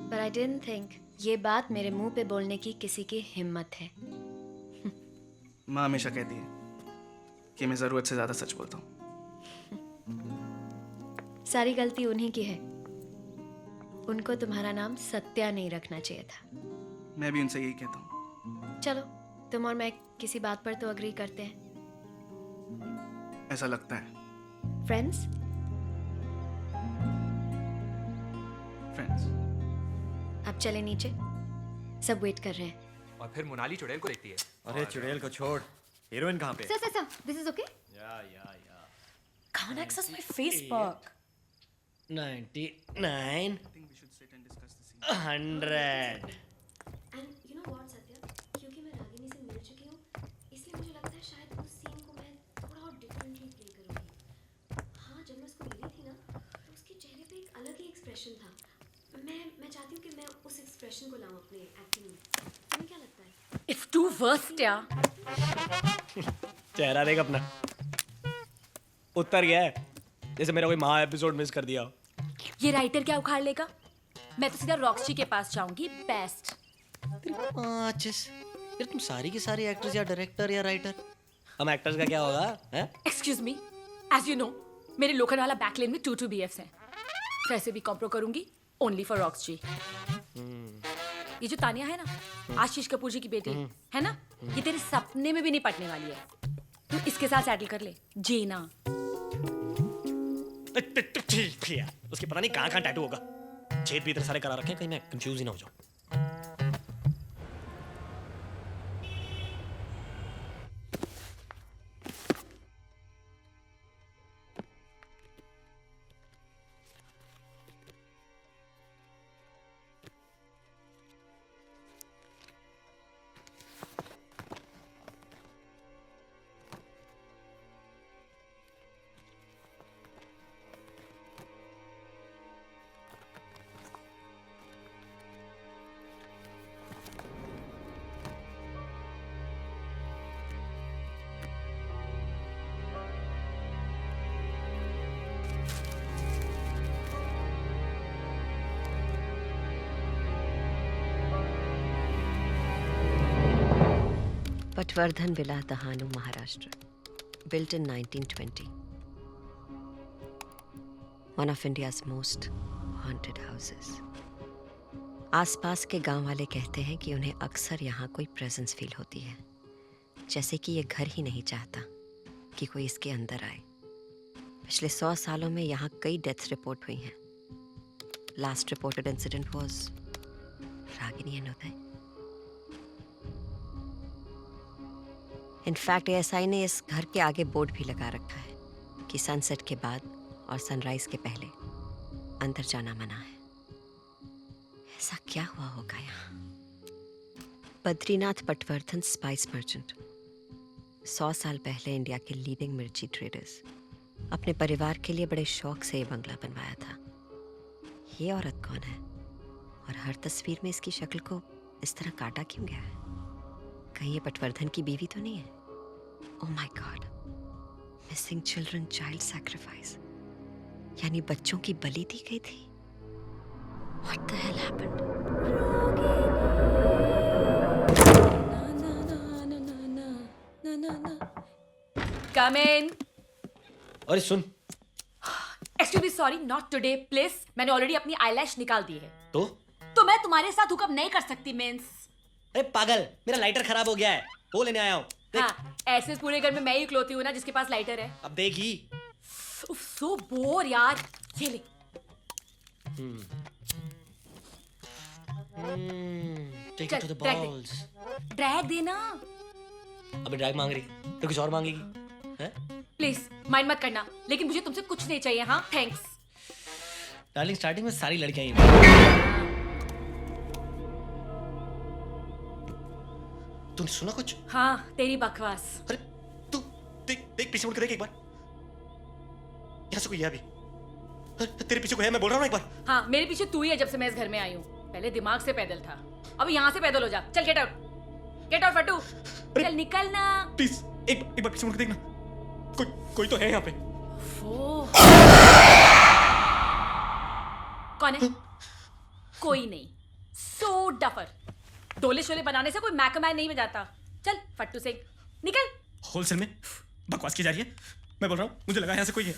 But I didn't think ये बात मेरे मुंह पे बोलने की किसी की हिम्मत है। माँ हमेशा कहती है कि मैं जरूरत से ज्यादा सच बोलता हूँ। सारी गलती उन्हीं की है। उनको तुम्हारा नाम सत्या नहीं रखना चाहिए था। मैं भी उनसे यही कहता हूँ। चलो, तुम और मैं किसी बात पर तो अग्री करते हैं। ऐसा लगता है। फ्रेंड्स? फ्रेंड्स। अब चले नीचे, सब वेट कर रहे हैं। और फिर मोनाली चुड़ैल को देखती है। अरे चुड़ैल को छोड़, हीरोइन कहाँ पे? Sir, this is okay? या। Can't access my Facebook. 99 100। And you know what, Satya? क्योंकि मैं रागिनी से मिल चुकी हूँ, इसलिए मुझे लगता है शायद उस सीन को मैं थोड़ा और डिफरेंटली प्ले करूँगी। हाँ, जब मैं उसको मिली थी ना, तो उसके चेहरे पे एक अलग ही एक्सप्रेशन था। मैं चाहती हूँ कि मैं उस एक्सप्रेशन को लाऊं अपने एक्टिंग में। तुम्हें क्या लगता है? It's too worst, यार। चेहरा देख अपना, उतर गया है जैसे मेरा कोई महा एपिसोड मिस कर दिया हो। ये राइटर क्या उखाड़ लेगा? मैं तो सीधा रॉक्सी के पास जाऊंगी। बेस्ट। यार तुम सारी की सारी एक्टर्स या डायरेक्टर या राइटर, हम एक्टर्स का क्या होगा? Excuse me, as you know मेरे लोखंडवाला बैकलेन में 2 BFs हैं। वैसे भी कॉम्प्रो करूंगी ओनली फॉर रॉक्सी। ये जो तानिया है ना, आशीष कपूर जी की बेटी है ना, ये तेरे सपने में भी नहीं पटने वाली है। तू इसके साथ सेटल कर ले, जीना। उसके पता नहीं कहाँ टैटू होगा, छेद भी इतने सारे करा रखे हैं, कहीं मैं कंफ्यूज ही ना हो जाऊं। Patwardhan villa Dahanu, Maharashtra, built in 1920. One of India's most haunted houses. आसपास के गांव वाले कहते हैं कि उन्हें अक्सर यहाँ कोई प्रेजेंस फील होती है, जैसे कि ये घर ही नहीं चाहता कि कोई इसके अंदर आए। पिछले 100 सालों में यहाँ कई डेथ्स रिपोर्ट हुई हैं। Last reported incident was Ragini and Uday. In fact ASI ने इस घर के आगे बोर्ड भी लगा रखा है कि सनसेट के बाद और सनराइज के पहले अंदर जाना मना है। ऐसा क्या हुआ होगा यहाँ? बद्रीनाथ पटवर्धन स्पाइस मर्चेंट, 100 साल पहले इंडिया के लीडिंग मिर्ची ट्रेडर्स, अपने परिवार के लिए बड़े शौक से ये बंगला बनवाया था। ये औरत कौन है और हर तस्वीर में इसकी शक्ल को इस तरह काटा क्यों गया है? कहीं ये पटवर्धन की बीवी तो नहीं है? Oh my god, missing children child sacrifice, यानी बच्चों की बलि दी गई थी। What the hell happened? Come in. अरे सुन, excuse me, sorry, not today please. मैंने ऑलरेडी अपनी आईलैश निकाल दी है। तो मैं तुम्हारे साथ हुकअप नहीं कर सकती मींस। अरे पागल, मेरा लाइटर खराब हो गया है, वो लेने आया हूँ। हाँ, ऐसे पूरे घर में मैं ही इकलौती हूँ ना जिसके पास लाइटर है। अब देखी। उफ, सो बोर यार। ये ले। Take it to the balls. Drag देना। अबे ड्रैग मांग रही तो कुछ और मांगेगी? हैं? प्लीज माइंड मत करना, लेकिन मुझे तुमसे कुछ नहीं चाहिए। हाँ, थैंक्स। डार्लिंग, स्टार्टिंग में सारी लड़कियां ही। तूने सुना कुछ? हाँ, तेरी बकवास। अरे तू देख पीछे मुड़ के देख एक बार। यहाँ से कोई है अभी? तेरे पीछे कोई है, मैं बोल रहा हूँ ना एक बार। हाँ, मेरे पीछे तू ही है जब से मैं इस घर में आई हूँ। पहले दिमाग से पैदल था, अब यहाँ से पैदल हो जा। चल गेट आउट फट्टू, चल निकलना। प्लीज एक बार पीछे मुड़ के देखना, कोई तो है यहाँ पे। कौन है? कोई नहीं। सो डफर। डोले शोले बनाने से कोई मैकमैन नहीं बजाता। चल फट्टू से निकल। होलसेल में बकवास की जा रही है, मैं बोल रहा हूँ, मुझे लगा यहाँ से कोई है।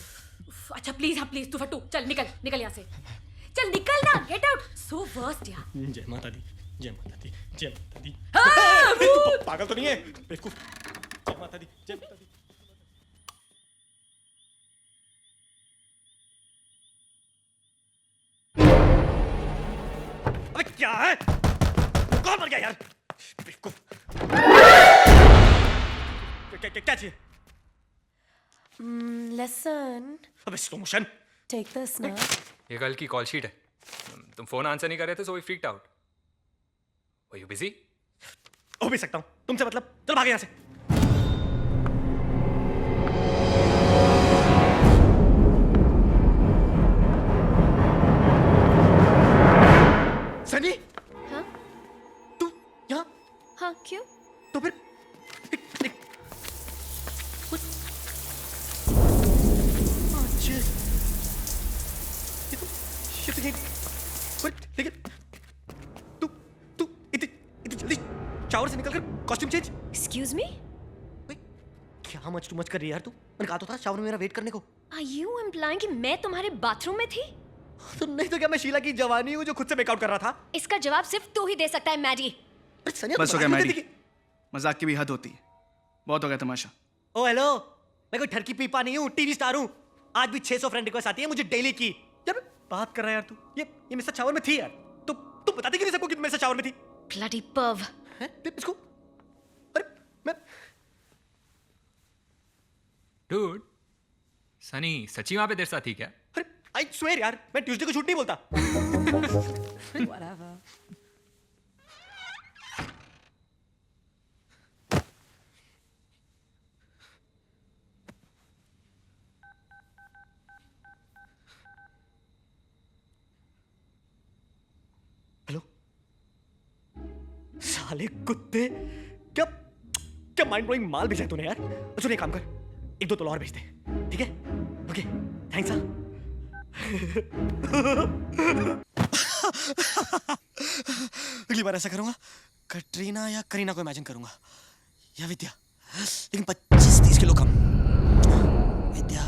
अच्छा प्लीज, हाँ प्लीज, तू फटू, चल निकल निकल यहाँ से, चल निकल ना, गेट आउट, सो वर्स्ट यार। जय माता दी, जय माता दी, जय माता दी। हाँ, तू पागल तो नहीं है बेवकूफ? जय माता दी, जय माता दी। अबे क्या है? कौन मर गया यार? बेवकूफ। क्या चाहिए? Listen, अबे slow motion. take this now. ये कल की कॉल शीट है। तुम फोन आंसर नहीं कर रहे थे so we freaked out. Were you busy? हो भी सकता हूँ, तुमसे मतलब। चल भागे यहाँ से। सनी, हाँ तू यहाँ? हाँ, क्यों? तो फिर लेकिन तू तू इतनी जल्दी शावर से निकलकर कॉस्ट्यूम चेंज? Excuse me? क्या मच टू मच कर रही है यार तू? मैंने कहा तो था शावर में मेरा वेट करने को। Are you implying कि मैं तुम्हारे बाथरूम में थी? तो नहीं तो क्या मैं शीला की जवानी हूँ जो खुद से मेकआउट कर रहा था? इसका जवाब सिर्फ तू ही दे सकता है, मैडी। बस हो गया मैडी, मजाक की भी हद होती है। बहुत हो गया तमाशा। ओ हेलो, मैं कोई ठरकी पीपा नहीं हूँ, टीवी स्टार हूँ। आज भी 600 फ्रेंड रिक्वेस्ट आती है मुझे डेली की। यार बात कर रहा है यार तू। ये मेरे साथ शावर में थी यार। तू बताती क्यों नहीं सबको कि मेरे साथ शावर में थी? Bloody perv। हैं? इसको अरे मैं डूड, सनी सच्ची वहां पे देर साथ थी क्या? आई स्वेयर यार, मैं ट्यूसडे को छुट्टी बोलता। Whatever. हेलो, साले कुत्ते, क्या क्या माइंड ब्लोइंग माल भेजा है तूने यार। सुन एक काम कर, 1-2 तोला और भेज दे, ठीक है? Okay, thanks. अगली बार ऐसा करूंगा, कटरीना या करीना को इमेजिन करूंगा, या विद्या, लेकिन 25-30 किलो कम। Vidya.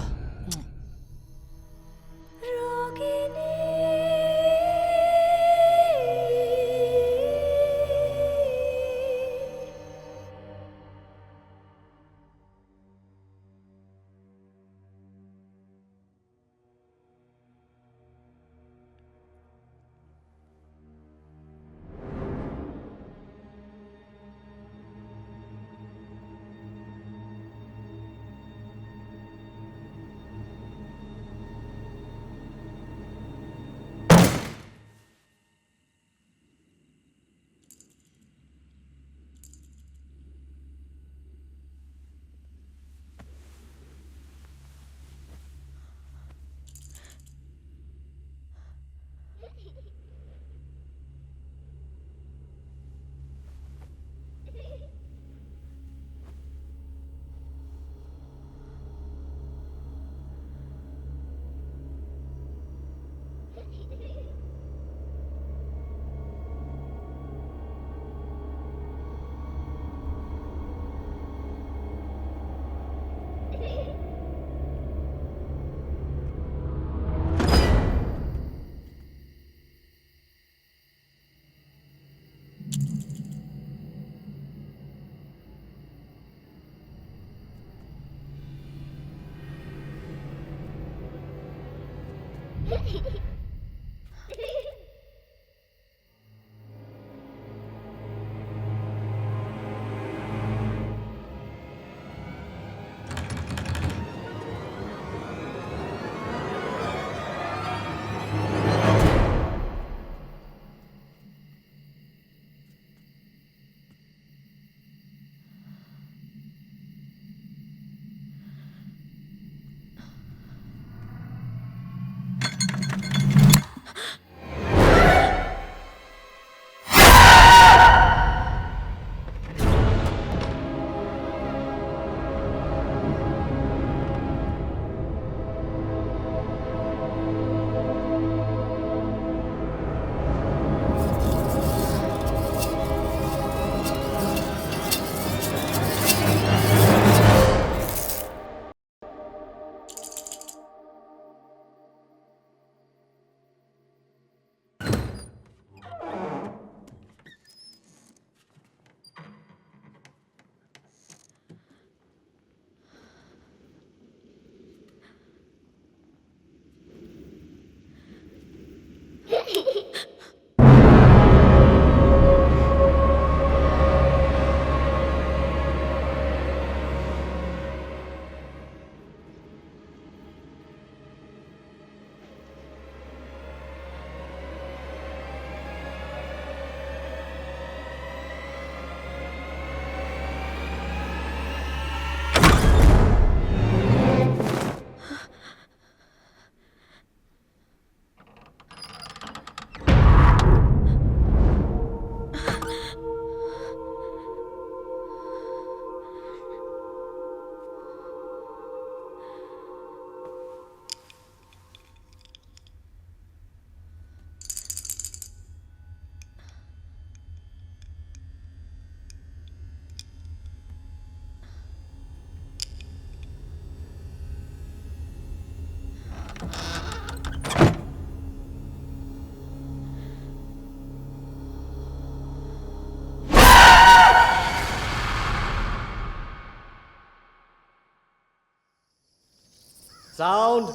Sound,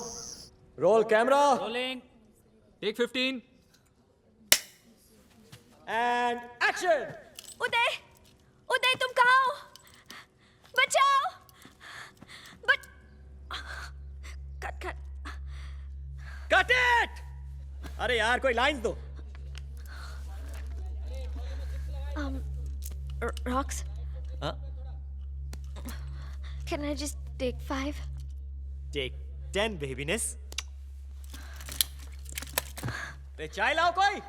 roll camera, rolling, take 15 and action. Uday, Uday तुम कहाँ हो? बचाओ! Cut cut cut it! अरे यार कोई लाइन दो। Rocks, हाँ? can I just take 5? Take 10 बेबीनेस। ले चाय लाओ कोई।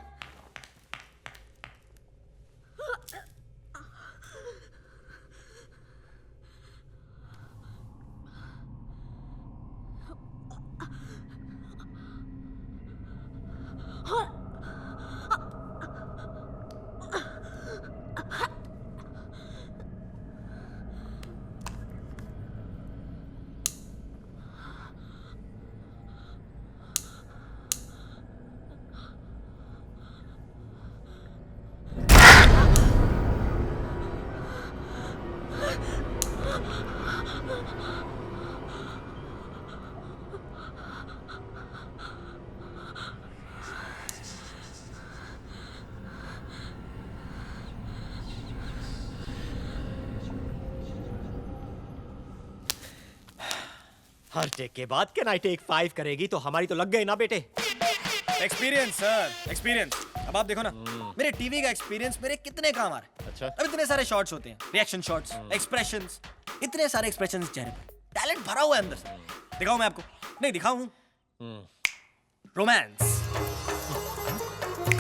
हर टेक के बाद कैन आई टेक 5 करेगी तो हमारी तो लग गए ना बेटे। Experience sir, experience. अब आप देखो ना, मेरे टीवी का एक्सपीरियंस मेरे कितने काम आ रहा है। अच्छा। अब इतने सारे शॉट्स होते हैं, रिएक्शन शॉट्स, एक्सप्रेशंस, इतने सारे एक्सप्रेशंस चेहरे पर, टैलेंट भरा हुआ है अंदर से। दिखाऊं मैं आपको? नहीं दिखाऊं। रोमांस,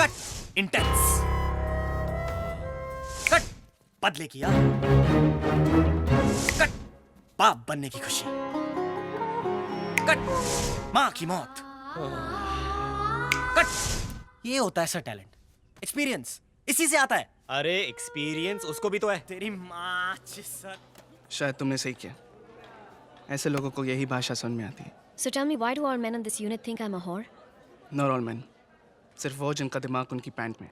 कट इंटेंस, कट बदले की याद, कट बाप बनने की खुशी, कट माँ की मौत, कट ये होता है सर टैलेंट, एक्सपीरियंस इसी से आता है। अरे एक्सपीरियंस उसको भी तो है। तेरी माँ सर। शायद तुमने सही किया, ऐसे लोगों को यही भाषा समझ में आती है। So tell me, why do all men in this unit think I'm a whore? Not all men, सिर्फ वो जिनका दिमाग उनकी पैंट में।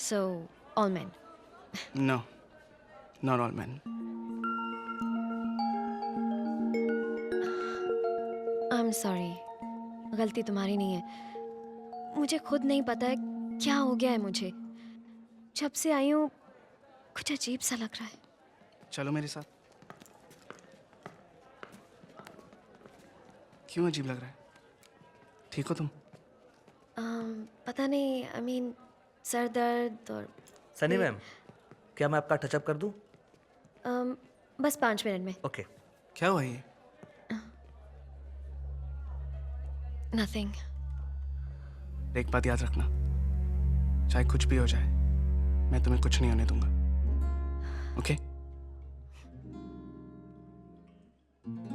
So all men. No, not all men. I'm sorry, गलती तुम्हारी नहीं है। मुझे खुद नहीं पता है क्या हो गया है मुझे। जब से आई हूँ कुछ अजीब सा लग रहा है। चलो मेरे साथ। क्यों अजीब लग रहा है? ठीक हो तुम? पता नहीं, I mean सर दर्द और सनी मैम, क्या मैं आपका टचअप कर दूं? बस 5 मिनट में। ओके। क्या हुआ ये? Nothing. एक बात याद रखना, चाहे कुछ भी हो जाए, मैं तुम्हें कुछ नहीं होने दूंगा। ओके?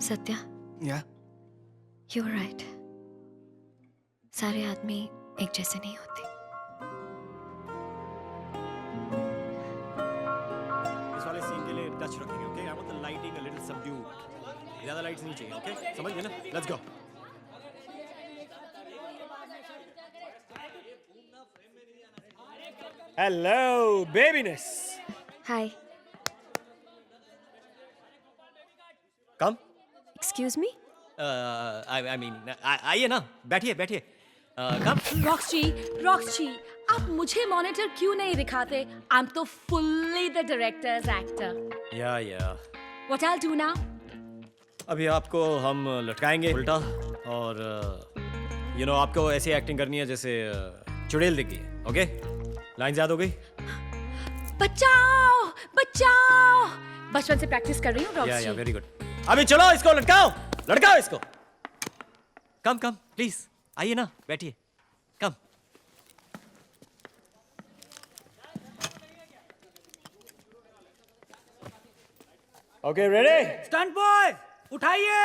सत्या, या? You're right. सारे आदमी एक जैसे नहीं होते। इस वाले सीन के लिए टच रखेंगे, okay? I want the lighting a little subdued. ज़्यादा लाइट्स नहीं चाहिए, ओके? समझ गए ना? Let's go. Hello, babyness. Hi. Come. Excuse me? I mean, आइए ना, बैठिए बैठिए। Come. रॉक्स जी, आप मुझे मॉनिटर क्यों नहीं दिखाते? I'm तो fully the director's actor. या What I'll do now? अभी आपको हम लटकाएंगे उल्टा और यू नो आपको ऐसी एक्टिंग करनी है जैसे चुड़ैल दिख गई, ओके? लाइन याद हो गई? बचाओ, बचाओ! बचपन से प्रैक्टिस कर रही हूँ रॉक्स जी। या वेरी गुड। अभी चलो इसको लटकाओ, लटकाओ इसको। कम कम प्लीज, आइए ना, बैठिए। Come. Okay ready? Stunt boy, उठाइए।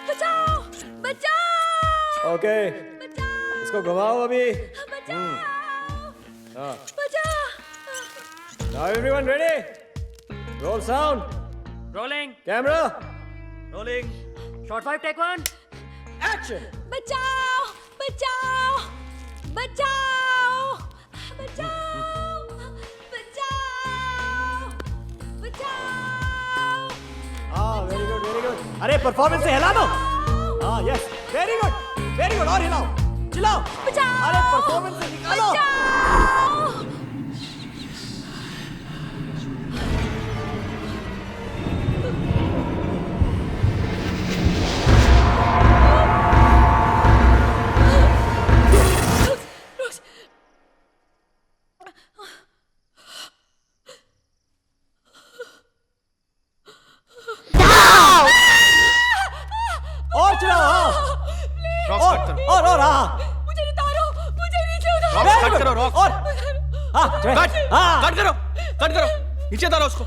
बचाओ, बचाओ! ओके, इसको घुमाओ अभी। Now everyone ready? Roll sound. Rolling, Camera. Rolling. Shot 5 take 1। Action. बचाओ, बचाओ, बचाओ, बचाओ, बचाओ, बचाओ! Ah, very good, very अरे परफॉर्मेंस से हिला दो। हाँ यस, वेरी गुड और हिलाओ, चिल्लाओ। अरे परफॉर्मेंस से निकालो। और चिल्लाओ। और हाँ, मुझे उतारो, मुझे नीचे उतारो। रॉक्स कट करो, रॉक्स। और हाँ कट करो, नीचे उतारो उसको।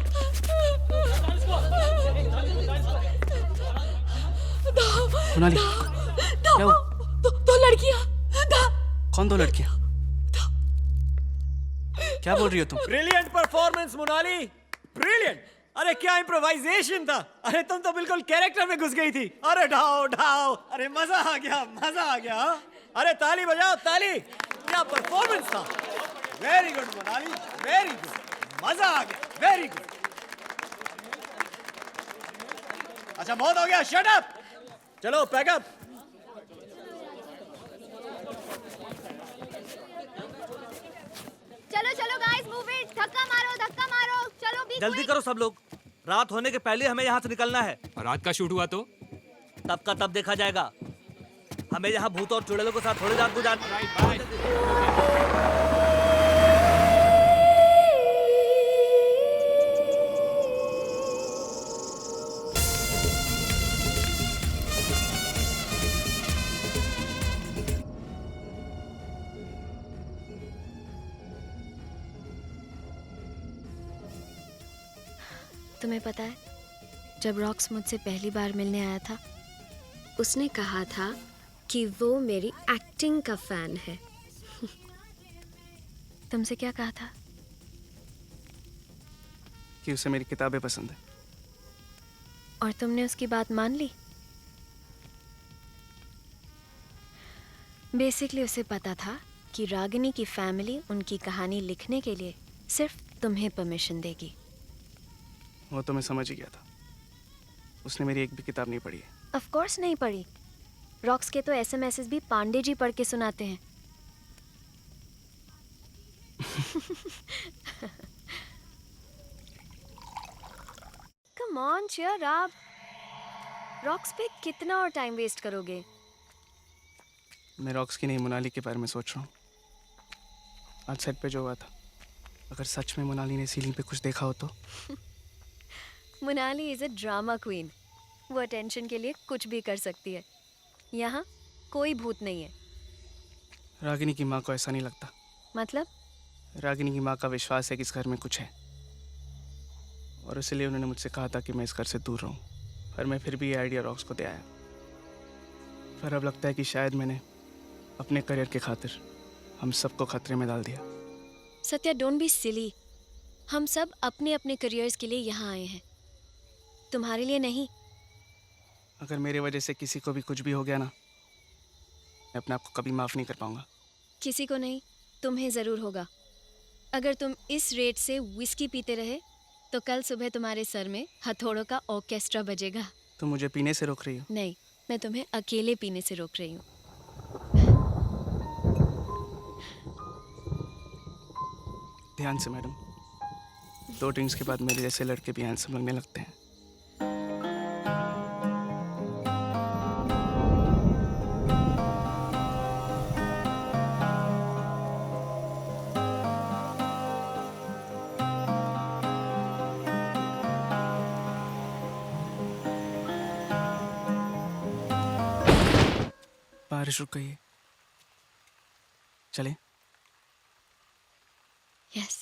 मोनाली, क्या हुआ? दो लड़कियां। कौन 2 लड़कियां? क्या बोल रही हो तुम? Brilliant performance Monali, brilliant. अरे क्या इम्प्रोवाइजेशन था। अरे तुम तो बिल्कुल कैरेक्टर में घुस गई थी। अरे ढाओ, अरे मजा आ गया। हाँ? अरे ताली बजाओ, ताली। क्या परफॉर्मेंस था। Very good Monali, very good, मजा आ गया, वेरी गुड। अच्छा बहुत हो गया, शट अप। चलो पैकअप। चलो गाइस, मूव इट। धक्का मारो। चलो बी जल्दी करो सब लोग, रात होने के पहले हमें यहाँ से निकलना है। और रात का शूट हुआ तो तब का तब देखा जाएगा। हमें यहाँ भूत और चुड़ैलों के साथ थोड़ी रात गुजारनी। तुम्हें पता है, जब रॉक्स मुझसे पहली बार मिलने आया था, उसने कहा था कि वो मेरी एक्टिंग का फैन है। तुमसे क्या कहा था? कि उसे मेरी किताबें पसंद है। और तुमने उसकी बात मान ली? बेसिकली उसे पता था कि रागिनी की फैमिली उनकी कहानी लिखने के लिए सिर्फ तुम्हें परमिशन देगी। वो तो मैं समझ ही गया था। उसने मेरी एक भी किताब नहीं पढ़ी है। ऑफ कोर्स नहीं पढ़ी। रॉक्स के तो एसएमएस भी पांडे जी पढ़ के सुनाते हैं। Come on, cheer up. Rocks पे कितना और टाइम वेस्ट करोगे? मैं रॉक्स की नहीं, मोनाली के बारे में सोच रहा हूँ। आज सेट पे जो हुआ था, अगर सच में मोनाली ने सीलिंग पे कुछ देखा हो तो। Monali is a drama queen. वो अटेंशन के लिए कुछ भी कर सकती है। यहाँ कोई भूत नहीं है। रागिनी की माँ को ऐसा नहीं लगता। मतलब? रागिनी की माँ का विश्वास है कि इस घर में कुछ है, और इसलिए उन्होंने मुझसे कहा था कि मैं इस घर से दूर रहूं। पर मैं फिर भी ये आइडिया रॉक्स को दे आया। पर अब लगता है कि शायद मैंने अपने करियर के खातिर हम सबको खतरे में डाल दिया। Satya, don't be silly. हम सब अपने अपने करियर्स के लिए यहाँ आए हैं, तुम्हारे लिए नहीं। अगर मेरे वजह से किसी को भी कुछ भी हो गया ना, मैं अपने आप को कभी माफ़ नहीं कर पाऊंगा। किसी को नहीं, तुम्हें ज़रूर होगा। अगर तुम इस रेट से विस्की पीते रहे तो कल सुबह तुम्हारे सर में हथौड़ों का ऑर्केस्ट्रा बजेगा। तुम मुझे पीने से रोक रही हो? नहीं, मैं तुम्हें अकेले पीने से रोक रही हूँ। ध्यान से मैडम, 2 ड्रिंक्स के बाद मेरे जैसे लड़के भी हैंडसम लगने लगते हैं। बारिश रुक गई है, चलें? यस।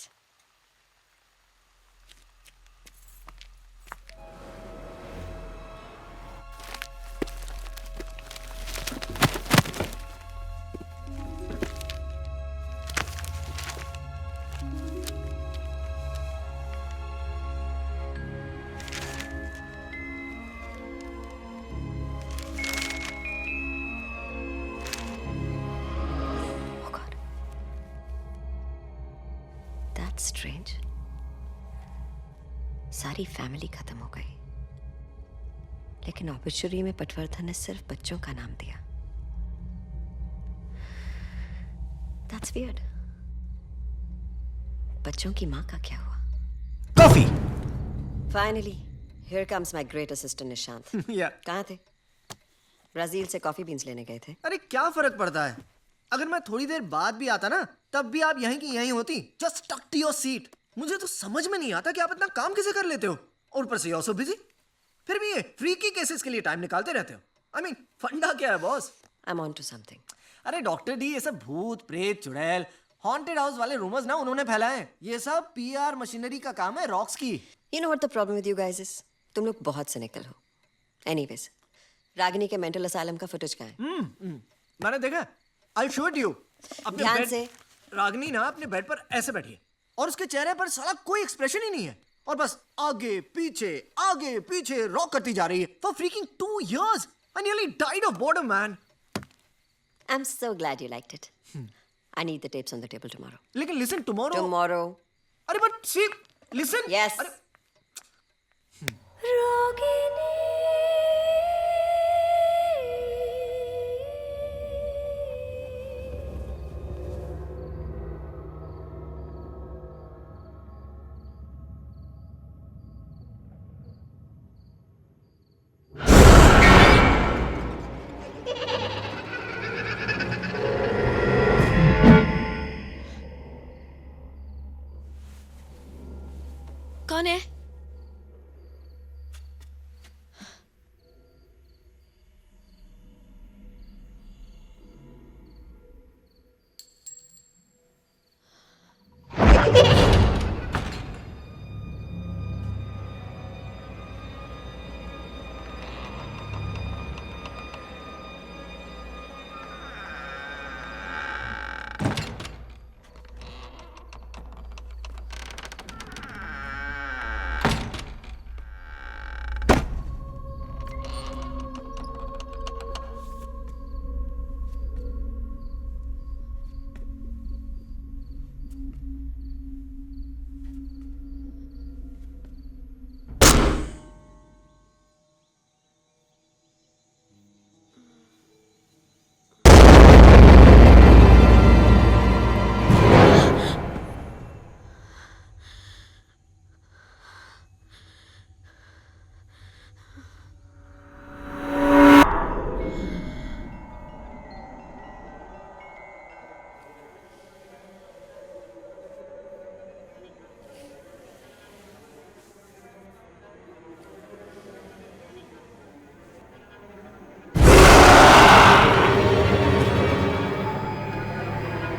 स्ट्रेंज। सारी फैमिली खत्म हो गई, लेकिन ऑब्ituary में पटवर्धन ने सिर्फ बच्चों का नाम दिया। That's weird. बच्चों की माँ का क्या हुआ? Coffee. Finally, here comes my great assistant Nishant. या कहाँ थे? ब्राजील से कॉफी बीन्स लेने गए थे। अरे क्या फर्क पड़ता है, अगर मैं थोड़ी देर बाद भी आता ना तब भी आप यहीं की यहीं होती। Just stuck to your seat. मुझे तो समझ में नहीं आता कि आप इतना काम कैसे कर लेते हो, और ऊपर से ऑल्सो बिजी, फिर भी ये फ्रीकी केसेस के लिए टाइम निकालते रहते हो। आई मीन फंडा क्या है boss? I am on to something. अरे डॉक्टर डी, ये सब भूत प्रेत चुड़ैल हॉन्टेड हाउस वाले रूमर्स ना उन्होंने फैलाए हैं। ये सब पीआर मशीनरी का काम है रॉक्स की। You know what the problem with you guys is? तुम लोग बहुत cynical हो। Anyways, रागिनी के मेंटल असाइलम का फुटेज कहाँ है? मैंने देखा। I'll show it you। अपने ध्यान बेड से। रागिनी ना अपने बेड पर ऐसे बैठी है और उसके चेहरे पर साला कोई एक्सप्रेशन ही नहीं है, और बस आगे पीछे रॉक करती जा रही है for freaking 2 years। I nearly died of boredom, man। I'm so glad you liked it. I need the tapes on the table tomorrow. लेकिन listen, tomorrow। Tomorrow. अरे but see, listen। Yes. अरे कौन है?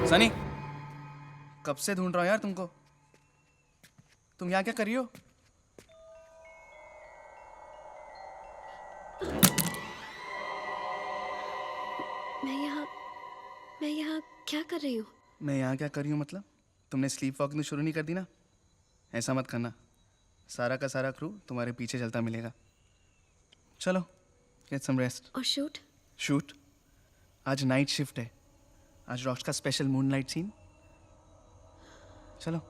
सनी, कब से ढूंढ रहा हूं यार तुमको। तुम यहाँ क्या कर रही हो? मैं यहाँ क्या कर रही हूँ? मैं यहाँ क्या कर रही हूँ मतलब? तुमने स्लीप वॉकिंग शुरू नहीं कर दी ना? ऐसा मत करना, सारा का सारा क्रू तुम्हारे पीछे चलता मिलेगा। चलो गेट सम रेस्ट। और शूट? शूट आज नाइट शिफ्ट है, आज रॉक्स का स्पेशल मूनलाइट सीन। चलो।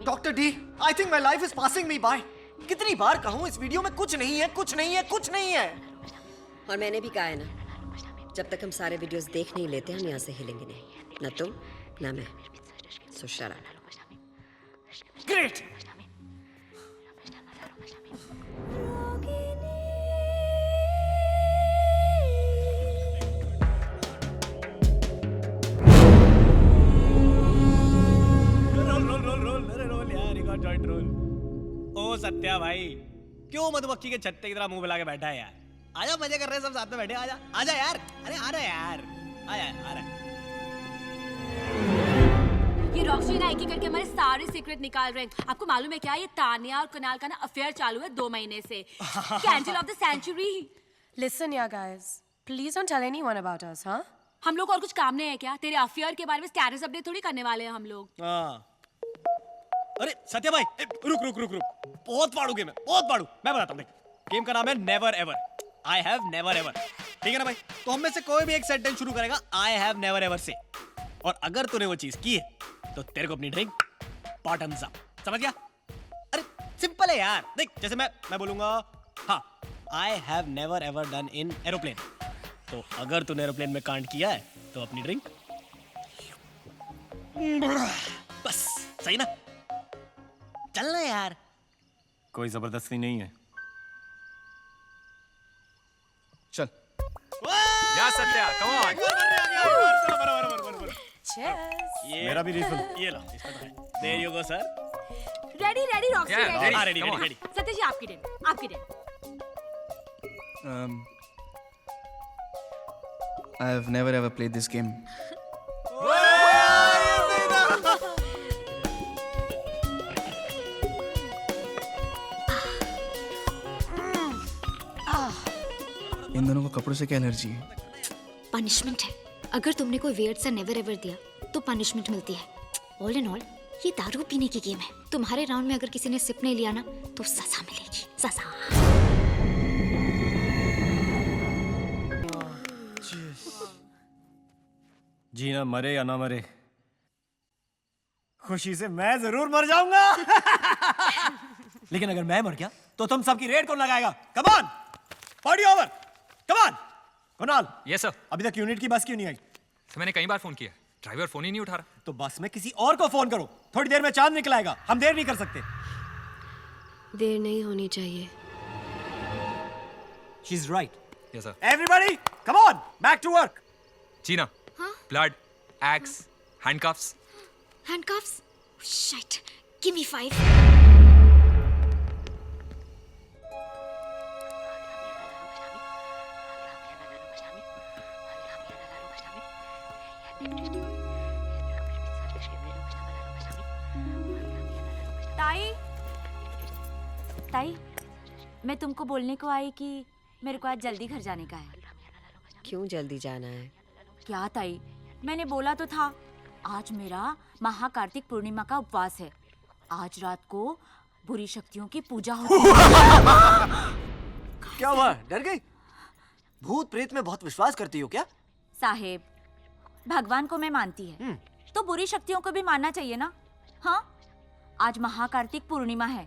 Doctor D, I think my life is passing me by. कितनी बार कहूँ इस वीडियो में कुछ नहीं है, कुछ नहीं है, कुछ नहीं है। और मैंने भी कहा है ना, जब तक हम सारे वीडियोस देख नहीं लेते हम यहाँ से हिलेंगे नहीं, ना तुम ना मैं। सो शट अप। ग्रेट। ओ सत्या भाई, क्यों मधुमक्खी के छत्ते की तरह मुंह फैला के बैठा है यार? आजा, मजे कर रहे हैं सब साथ में बैठे। आजा आजा यार, अरे आ रहा है यार, आया आ रहा है। ये रॉक्सी ना एक एक करके हमारे सारे सीक्रेट निकाल रहे हैं। आपको मालूम है क्या, ये तानिया और कुणाल का ना अफेयर चालू है 2 महीने से। Candle of the century. Listen, yeah, guys. Please don't tell anyone about us, huh? हम लोग और कुछ काम नहीं है क्या? तेरे अफेयर के बारे में स्टेटस अपडेट थोड़ी करने वाले हैं हम लोग। अरे सत्या भाई, रुक रुक रुक रुक, बहुत पाड़ू गेम है, बहुत पाड़ू। मैं बताता हूँ, देख, गेम का नाम है never ever. I have never ever, ठीक है ना भाई? तो हम में से कोई भी एक सेंटेंस शुरू करेगा आई हैव नेवर एवर से, और अगर तूने वो चीज की है तो तेरे को अपनी ड्रिंक बॉटम्स अप, समझ गया? अरे सिंपल है यार। देख, जैसे मैं बोलूंगा हाँ, I have never ever done in aeroplane, तो अगर तूने एरोप्लेन में कांड किया है तो अपनी ड्रिंक बस, सही ना? चलना यार, कोई जबरदस्ती नहीं है। चल। या सत्या, कम ऑन। मेरा भी रिफिल। ये लो, इसमें तो है। There you go, sir. Ready ready Roxy Yeah, ready. हाँ, ready, ready, ready. Satish ji आपकी टेन, आपकी ten. I have never ever played this game. इन दोनों को कपड़ों से क्या एलर्जी है? पनिशमेंट है। अगर तुमने कोई वियर्ड सा नेवर एवर दिया तो पनिशमेंट मिलती है। ऑल इन ऑल ये दारू पीने की गेम है। तुम्हारे राउंड में अगर किसी ने सिप नहीं लिया ना तो सजा मिलेगी, सजा। जीना मरे या ना मरे, खुशी से मैं जरूर मर जाऊंगा। लेकिन अगर मैं मर गया तो तुम सबकी रेड कौन लगाएगा? Come on, party over, come on. Kunal, yes sir. अभी तक यूनिट की बस क्यों नहीं आई? सर मैंने कई बार फोन किया, ड्राइवर फोन ही नहीं उठा रहा। तो बस में किसी और को फोन करो, थोड़ी देर में चांद निकल आएगा, हम देर नहीं कर सकते। देर नहीं होनी चाहिए। She is right. Yes sir. Everybody come on, back to work. Gina, blood, X, handcuffs. Handcuffs? Shit, give me 5। ताई, मैं तुमको बोलने को आई कि मेरे को आज जल्दी घर जाने का है। क्यों जल्दी जाना है? क्या ताई, मैंने बोला तो था, आज मेरा महाकार्तिक पूर्णिमा का उपवास है। आज रात को बुरी शक्तियों की पूजा होती है। क्या हुआ, डर गई? भूत प्रेत में बहुत विश्वास करती हो क्या? साहेब, भगवान को मैं मानती है तो बुरी शक्तियों को भी मानना चाहिए ना। हाँ, आज महाकार्तिक पूर्णिमा है।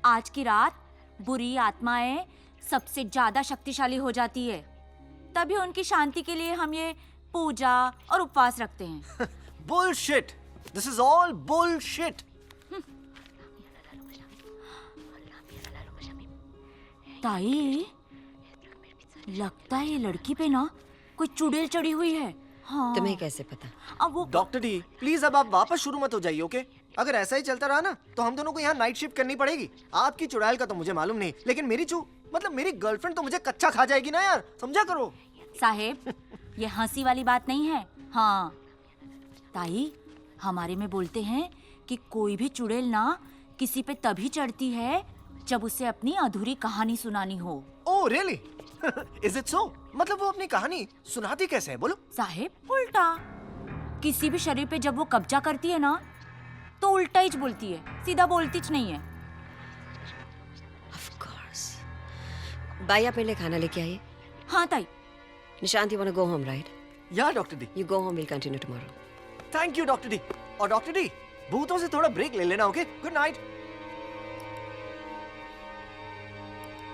आज की रात बुरी आत्माएं सबसे ज्यादा शक्तिशाली हो जाती है, तभी उनकी शांति के लिए हम ये पूजा और उपवास रखते हैं। Bullshit, this is all bullshit. ताई, लगता है ये लड़की पे ना कोई चुड़ैल चढ़ी हुई है। हाँ। तुम्हें कैसे पता? अब वो डॉक्टर डी, प्लीज अब आप वापस शुरू मत हो जाइए, ओके? अगर ऐसा ही चलता रहा ना तो हम दोनों को यहाँ नाइट शिफ्ट करनी पड़ेगी। आपकी चुड़ैल का तो मुझे मालूम नहीं, लेकिन मेरी मतलब मेरी गर्लफ्रेंड तो मुझे कच्चा खा जाएगी ना यार, समझा करो। साहेब, ये हंसी वाली बात नहीं है। हाँ ताई, हमारे में बोलते हैं कि कोई भी चुड़ैल ना किसी पे तभी चढ़ती है जब उसे अपनी अधूरी कहानी सुनानी हो। Oh really? Is it so? मतलब वो अपनी कहानी सुनाती कैसे है, बोलो? साहेब, उल्टा। किसी भी शरीर पे जब वो कब्जा करती है ना तो उल्टा ही बोलती है, सीधा बोलती च नहीं है। Of course. बाई, आप मेरे लिए खाना लेके आइए। हाँ ताई। Nishant, you wanna go home, right? Yeah, Dr. D. You go home, we'll continue tomorrow. Thank you, Dr. D. और डॉक्टर डी, भूतों से थोड़ा ब्रेक ले लेना, ओके? Good night.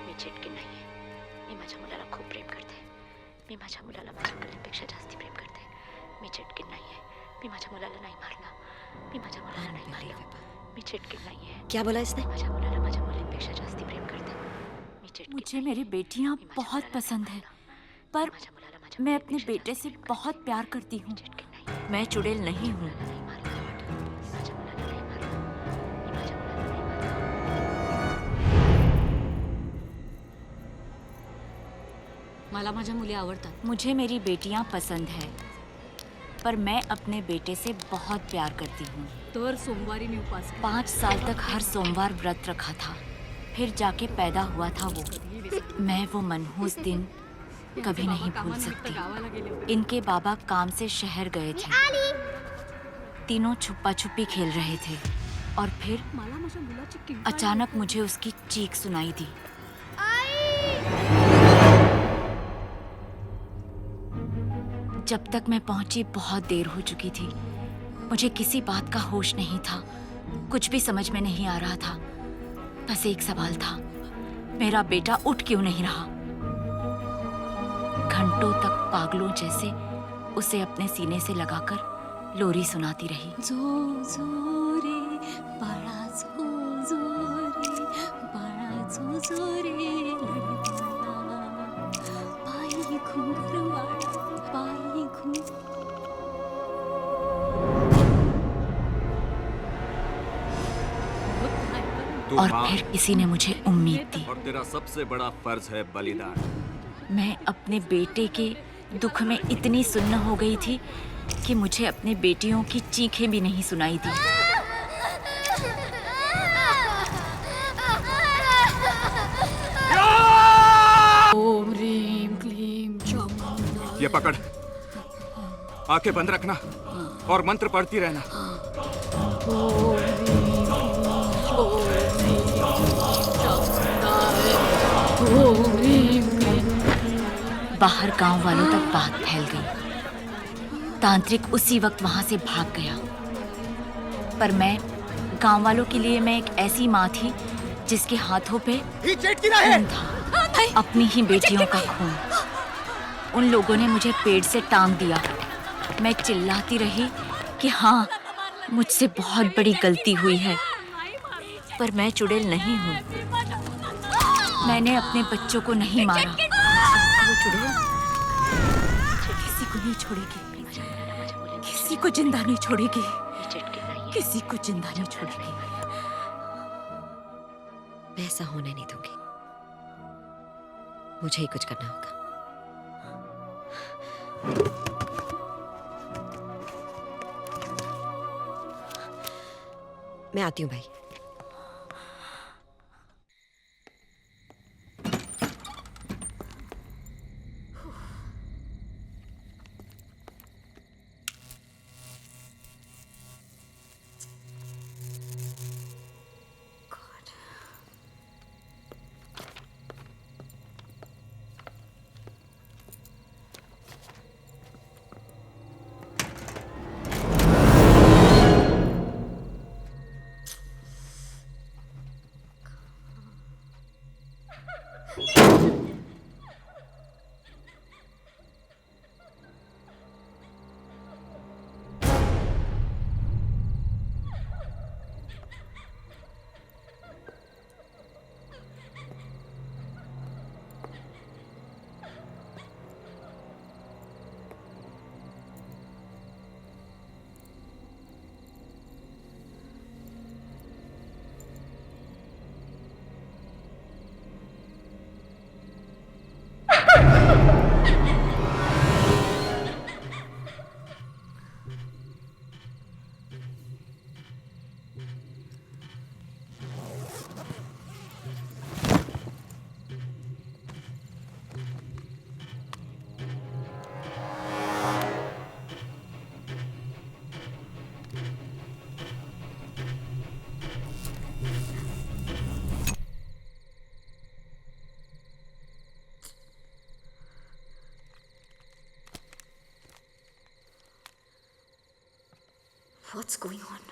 मी चिटकी नाहीये. मी माझ्या मुलाला खूप प्रेम करते. मी माझ्या मुलाला माझ्या मुलांपेक्षा जास्त प्रेम करते. मी चिटकी नाहीये. मी माझ्या मुलाला नाही मारलं. मी माझ्या मुलाला नाही मारलं. मी चिटकी नाहीये. क्या बोला इसने? माझ्या मुलाला माझ्या मुलांपेक्षा जास्त प्रेम करते. मी चिटकी. मुझे मेरी बेटियां बहुत पसंद है, पर मैं अपने बेटे से बहुत प्यार करती हूँ। मैं चुड़ैल नहीं हूँ। मला माझ्या मुली आवडतात. मुझे मेरी बेटियां पसंद है, पर मैं अपने बेटे से बहुत प्यार करती हूँ। तो हर सोमवारी में उपास 5 साल तक हर सोमवार व्रत रखा था, फिर जाके पैदा हुआ था वो। मैं वो मनहूस दिन कभी नहीं भूल सकती। इनके बाबा काम से शहर गए थे, तीनों छुपा छुपी खेल रहे थे और फिर अचानक मुझे उसकी चीख सुनाई दी। जब तक मैं पहुंची बहुत देर हो चुकी थी। मुझे किसी बात का होश नहीं था, कुछ भी समझ में नहीं आ रहा था। बस एक सवाल था, मेरा बेटा उठ क्यों नहीं रहा। घंटों तक पागलों जैसे उसे अपने सीने से लगाकर लोरी सुनाती रही। जो जो रे बड़ा जो जो रे बड़ा जो जो रे पाई घुंघरवाड़ा पाई घुंघ। और फिर किसी ने मुझे उम्मीद दी। और तेरा सबसे बड़ा फर्ज है बलिदान। मैं अपने बेटे के दुख में इतनी सुन्न हो गई थी कि मुझे अपने बेटियों की चीखें भी नहीं सुनाई दी। ओम ह्रीम क्लीम चामुंडा। ये पकड़, आंखें बंद रखना और मंत्र पढ़ती रहना। ओम ह्रीम क्लीम ओम ह्रीम क्लीम। बाहर गांव वालों तक बात फैल गई। तांत्रिक उसी वक्त वहां से भाग गया। पर मैं गांव वालों के लिए मैं एक ऐसी माँ थी जिसके हाथों पे खून था, अपनी ही बेटियों का खून। उन लोगों ने मुझे पेड़ से टांग दिया। मैं चिल्लाती रही कि हाँ, मुझसे बहुत बड़ी गलती हुई है, पर मैं चुड़ैल नहीं हूँ। मैंने अपने बच्चों को नहीं मारा। वो चुड़ैल किसी को नहीं छोड़ेगी, किसी को जिंदा नहीं छोड़ेगी, किसी को जिंदा नहीं छोड़ेगी। मैं ऐसा होने नहीं दूंगी। मुझे ही कुछ करना होगा। मैं आती हूँ भाई। What's going on?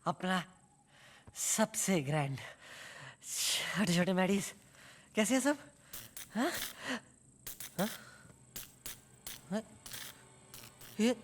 अपना सबसे ग्रैंड छोटे छोटे मैडीज कैसे हैं सब? हाँ? हाँ? हाँ? ये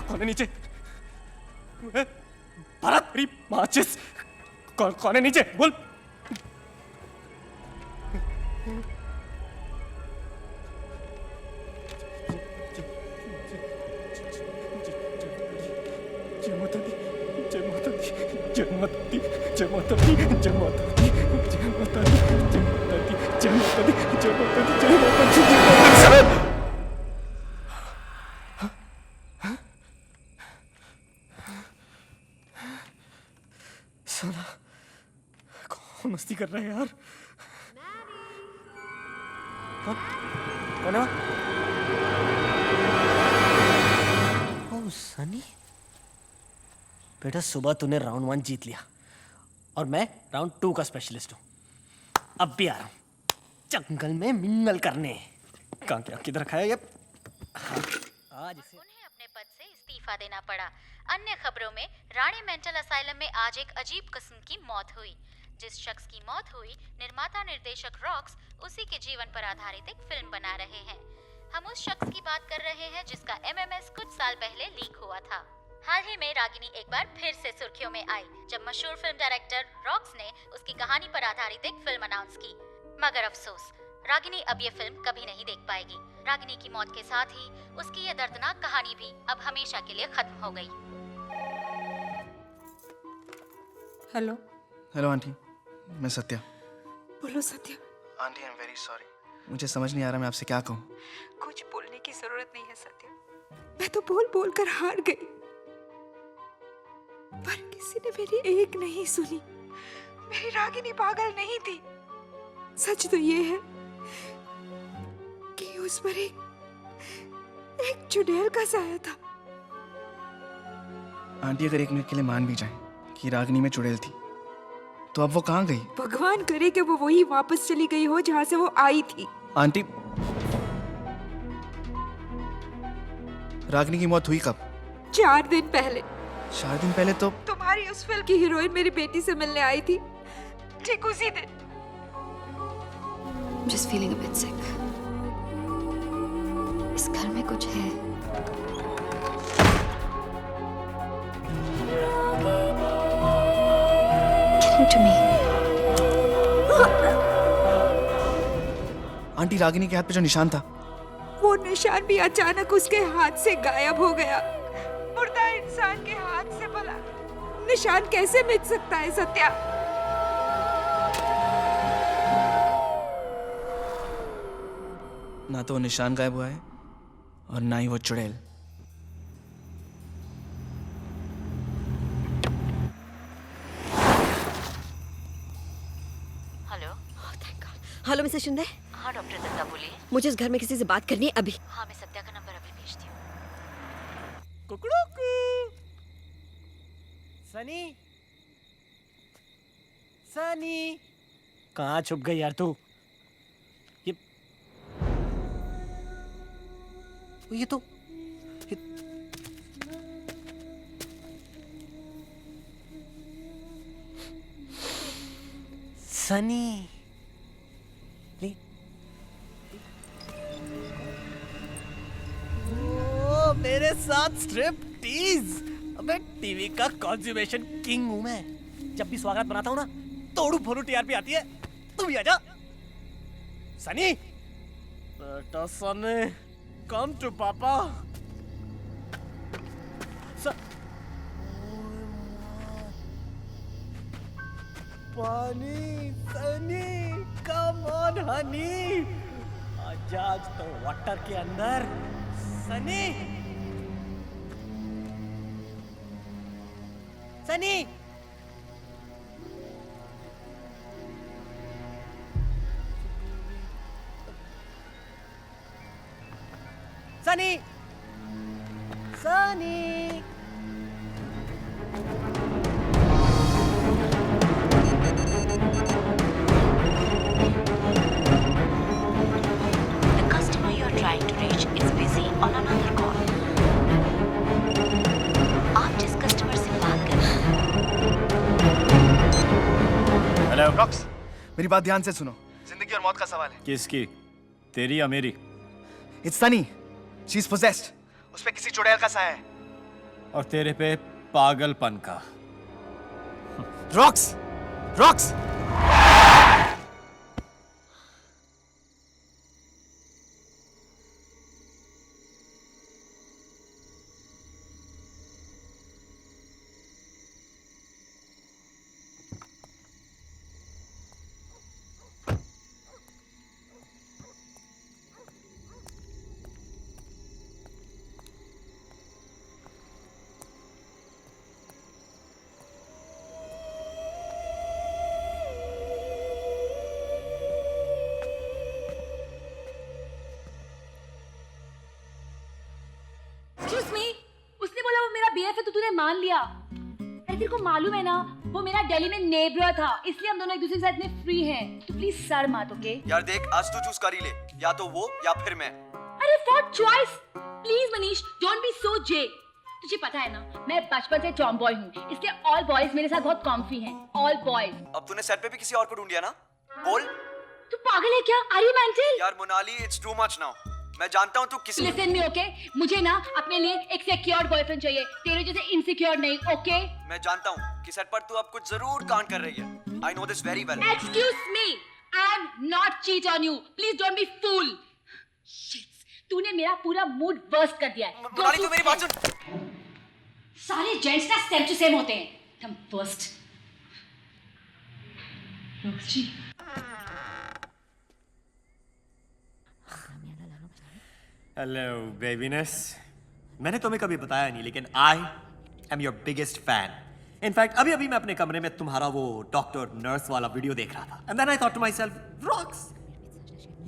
कौन है नीचे? भरत मेरी माचिस कौन है नीचे? बोल। जय माता दी, जय माता दी, जय माता दी, जय माता दी, जय माता दी, जय माता दी, जय माता दी, जय माता दी, जय माता दी, जय माता दी, जय माता दी। साला कौन मस्ती कर रहा है यार? कौन है वहाँ? ओह सनी, बेटा सुबह तूने राउंड 1 जीत लिया और मैं राउंड 2 का स्पेशलिस्ट हूँ। अब भी आ रहा हूँ जंगल में मिंगल करने। कहाँ क्या किधर रखा है ये? आज इसे उन्हें अपने पद से इस्तीफा देना पड़ा। अन्य खबरों में रानी मेंटल असाइलम में आज एक अजीब किस्म की मौत हुई। जिस शख्स की मौत हुई, निर्माता निर्देशक रॉक्स उसी के जीवन पर आधारित एक फिल्म बना रहे हैं। हम उस शख्स की बात कर रहे हैं जिसका MMS कुछ साल पहले लीक हुआ था। हाल ही में रागिनी एक बार फिर से सुर्खियों में आई जब मशहूर फिल्म डायरेक्टर रॉक्स ने उसकी कहानी पर आधारित एक फिल्म अनाउंस की। मगर अफसोस, रागिनी अब ये फिल्म कभी नहीं देख पाएगी। रागिनी की मौत के साथ ही उसकी ये दर्दनाक कहानी भी अब हमेशा के लिए खत्म हो गई। हेलो हेलो आंटी, मैं सत्या। बोलो Satya. Aunty I am very sorry, मुझे समझ नहीं आ रहा मैं आपसे क्या कहूँ। कुछ बोलने की जरूरत नहीं है सत्या, मैं तो बोल बोल कर हार गई, पर किसी ने मेरी एक नहीं सुनी। मेरी रागिनी पागल नहीं थी। सच तो ये है कि उस पर एक चुड़ैल का साया था। आंटी अगर एक मिनट के लिए मान भी जाए कि रागिनी में चुड़ैल थी, तो अब वो कहाँ गई? भगवान करे कि वो वही वापस चली गई हो जहाँ से वो आई थी। आंटी, रागिनी की मौत हुई कब? 4 दिन पहले। 4 दिन पहले तो तुम्हारी उस फिल्म की हीरोइन मेरी बेटी से मिलने आई थी, ठीक उसी दिन। Just feeling a bit sick. इस घर में कुछ है। Listen to me. Aunty, Ragini के हाथ पे जो निशान था, वो निशान भी अचानक उसके हाथ से गायब हो गया। मुर्दा इंसान के हाथ से भला निशान कैसे मिट सकता है सत्या? ना तो वो निशान गायब हुआ है और ना ही वो चुड़ैल। हेलो। Hello Mrs Shinde. हाँ डॉक्टर दत्ता बोलिए। मुझे इस घर में किसी से बात करनी है अभी। हाँ मैं सत्या का नंबर अभी भेजती हूँ। कुकड़ूकू। सनी, सनी, कहाँ छुप गई यार तू? ये तो सनी। ओ, मेरे साथ स्ट्रिप टीज। अबे टीवी का कंज्यूमेशन किंग हूं मैं। जब भी स्वागत बनाता हूं ना, तोड़ू फोड़ू टीआरपी आती है। तू भी आजा। सनी, बेटा सनी, कम टू पापा। पानी, सनी, कम ऑन हनी। आज तो वाटर के अंदर। Sunny, Sunny, Sunny Sunny The customer you are trying to reach is busy on another call. आप जिस कस्टमर से बात कर रहे हैं। हेलो रॉक्स, मेरी बात ध्यान से सुनो। जिंदगी और मौत का सवाल है। किसकी? तेरी या मेरी? It's Sunny, she is possessed. उस पे किसी चुड़ैल का साया है। और तेरे पे पागलपन का। रॉक्स रॉक्स उसने बोला वो मेरा बीएफ है तो तूने मान लिया। अरे तेरे को मालूम है ना वो मेरा दिल्ली में नेबर था, इसलिए हम दोनों एक दूसरे के साथ में फ्री हैं। तो प्लीज सर मत, ओके? यार देख, आज तू चूज कर ही ले, या तो वो या फिर मैं। अरे for choice please Manish, don't be so J. तुझे पता है ना मैं बचपन से टॉम बॉय हूँ, इसलिए ऑल बॉयज मेरे साथ बहुत कॉम्फी हैं। All boys. अब तूने सेट पे भी किसी और को ढूंढ लिया ना? बोल। तू पागल है क्या? Are you mental? यार Monali, it's too much now. मैं जानता हूँ तू किसी। Listen me, okay? मुझे ना अपने लिए एक सिक्योर बॉयफ्रेंड चाहिए, तेरे जैसे इनसिक्योर नहीं, ओके? मैं जानता हूँ कि सेट पर तू अब कुछ जरूर कांड कर रही है। I know this very well. Excuse me, I am not cheat on you, please don't be fool. तूने मेरा पूरा मूड बर्स्ट कर दिया है। मोनाली तू मेरी बात सुन। सारे जेंट्स ना सेम टू सेम होते हैं, तुम बर्स्ट। हेलो बेबीनेस, मैंने तुम्हें कभी बताया नहीं लेकिन I am your biggest fan. In fact अभी अभी मैं अपने कमरे में तुम्हारा वो डॉक्टर नर्स वाला वीडियो देख रहा था and then I thought to myself, Rocks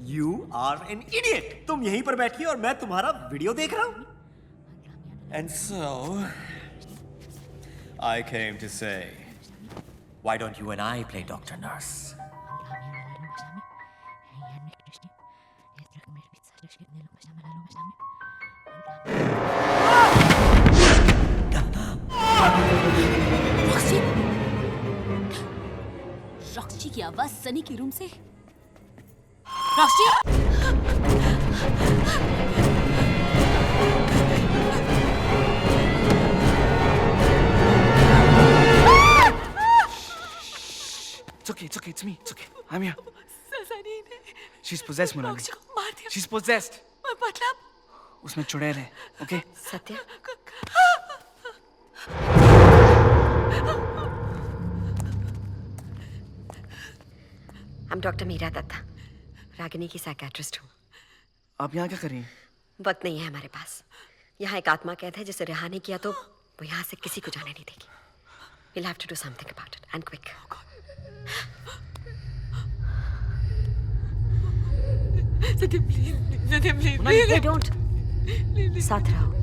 you are an idiot. तुम यहीं पर बैठी और मैं तुम्हारा वीडियो देख रहा हूं। And so I came to say why don't you and I play doctor nurse? Roxy की आवाज सनी के रूम से। Roxy! It's okay, it's me. It's okay. I'm here. Sunny ने She's possessed, Monali. रॉक्सी को मार दिया। She's possessed. मतलब उसमें चुड़ैल है, okay? Satya, I'm doctor Meera Datta, Ragini की साइकियाट्रिस्ट हूँ। आप यहाँ क्या कर रही हैं? वक्त नहीं है हमारे पास। यहाँ एक आत्मा कैद है, जिसे रिहा नहीं किया तो वो यहाँ से किसी को जाने नहीं देगी। We'll have to do something about it and quick. Satya please, Satya please, Monali, don't. साथ रहो।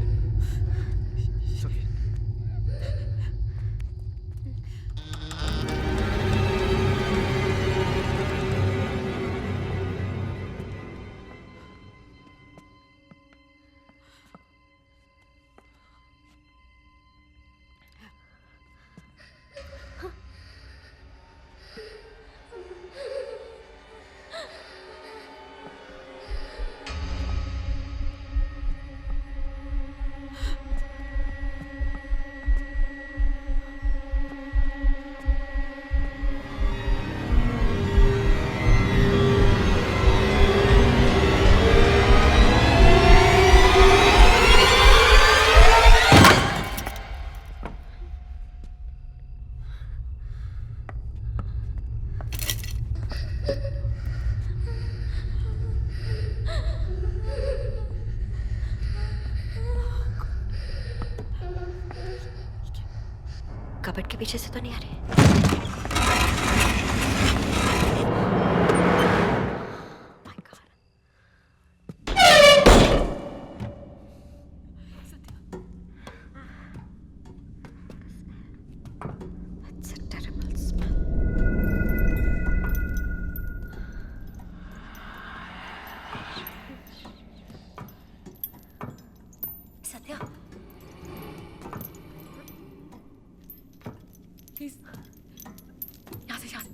कबर्ड के पीछे से तो नहीं आ रहे।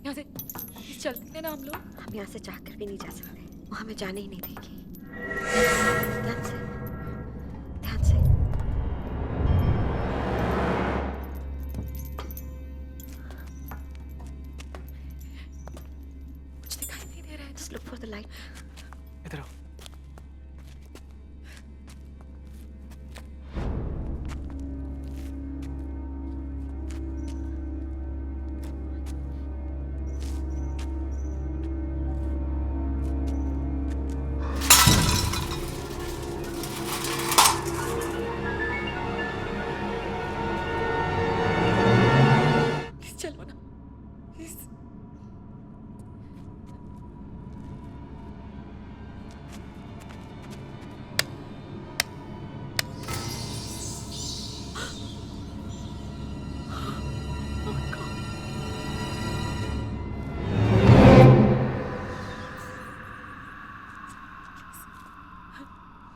यहाँ से चलते हैं ना हम लोग। हम यहाँ से चाहकर भी नहीं जा सकते, वो हमें जाने ही नहीं देगी। ध्यान से, ध्यान से। कुछ दिखाई नहीं दे रहा है। Just look for the light. इधर आओ। चलो ना।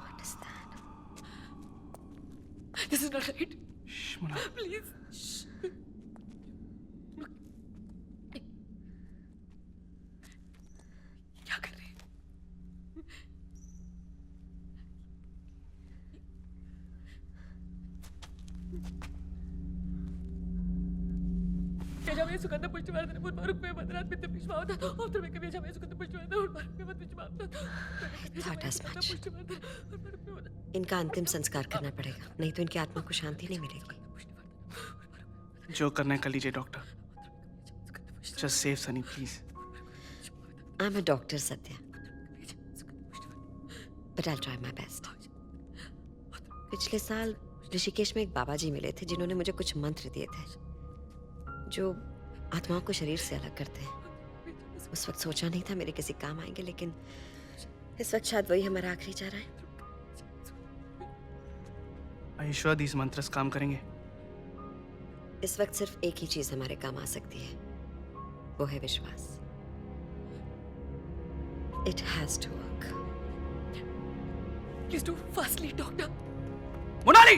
What is that? This is not right. Shh, Mona. Please. Shh. क्या कर रहे हैं? यजामे सुगंध पुष्टिवर्धन उर्वारुक में मदरात पित्त विश्वावत औत्र में कभी यजामे सुगंध पुष्टिवर्धन उर्वारुक में मद विश्वावत Thought as much. इनका अंतिम संस्कार करना पड़ेगा, नहीं तो इनकी आत्मा को शांति नहीं मिलेगी। जो करना है कर लीजिए doctor. Just save Sunny, please. I'm a doctor, Satya. But I'll try my best. पिछले साल ऋषिकेश में एक बाबा जी मिले थे जिन्होंने मुझे कुछ मंत्र दिए थे जो आत्माओं को शरीर से अलग करते हैं। उस वक्त सोचा नहीं था मेरे किसी काम आएंगे, लेकिन इस वक्त शायद वही हमारा आखिरी चारा है। Are you sure these mantras काम करेंगे? इस वक्त सिर्फ एक ही चीज हमारे काम आ सकती है, वो है विश्वास। It has to work. Please do fastly, doctor. Monali!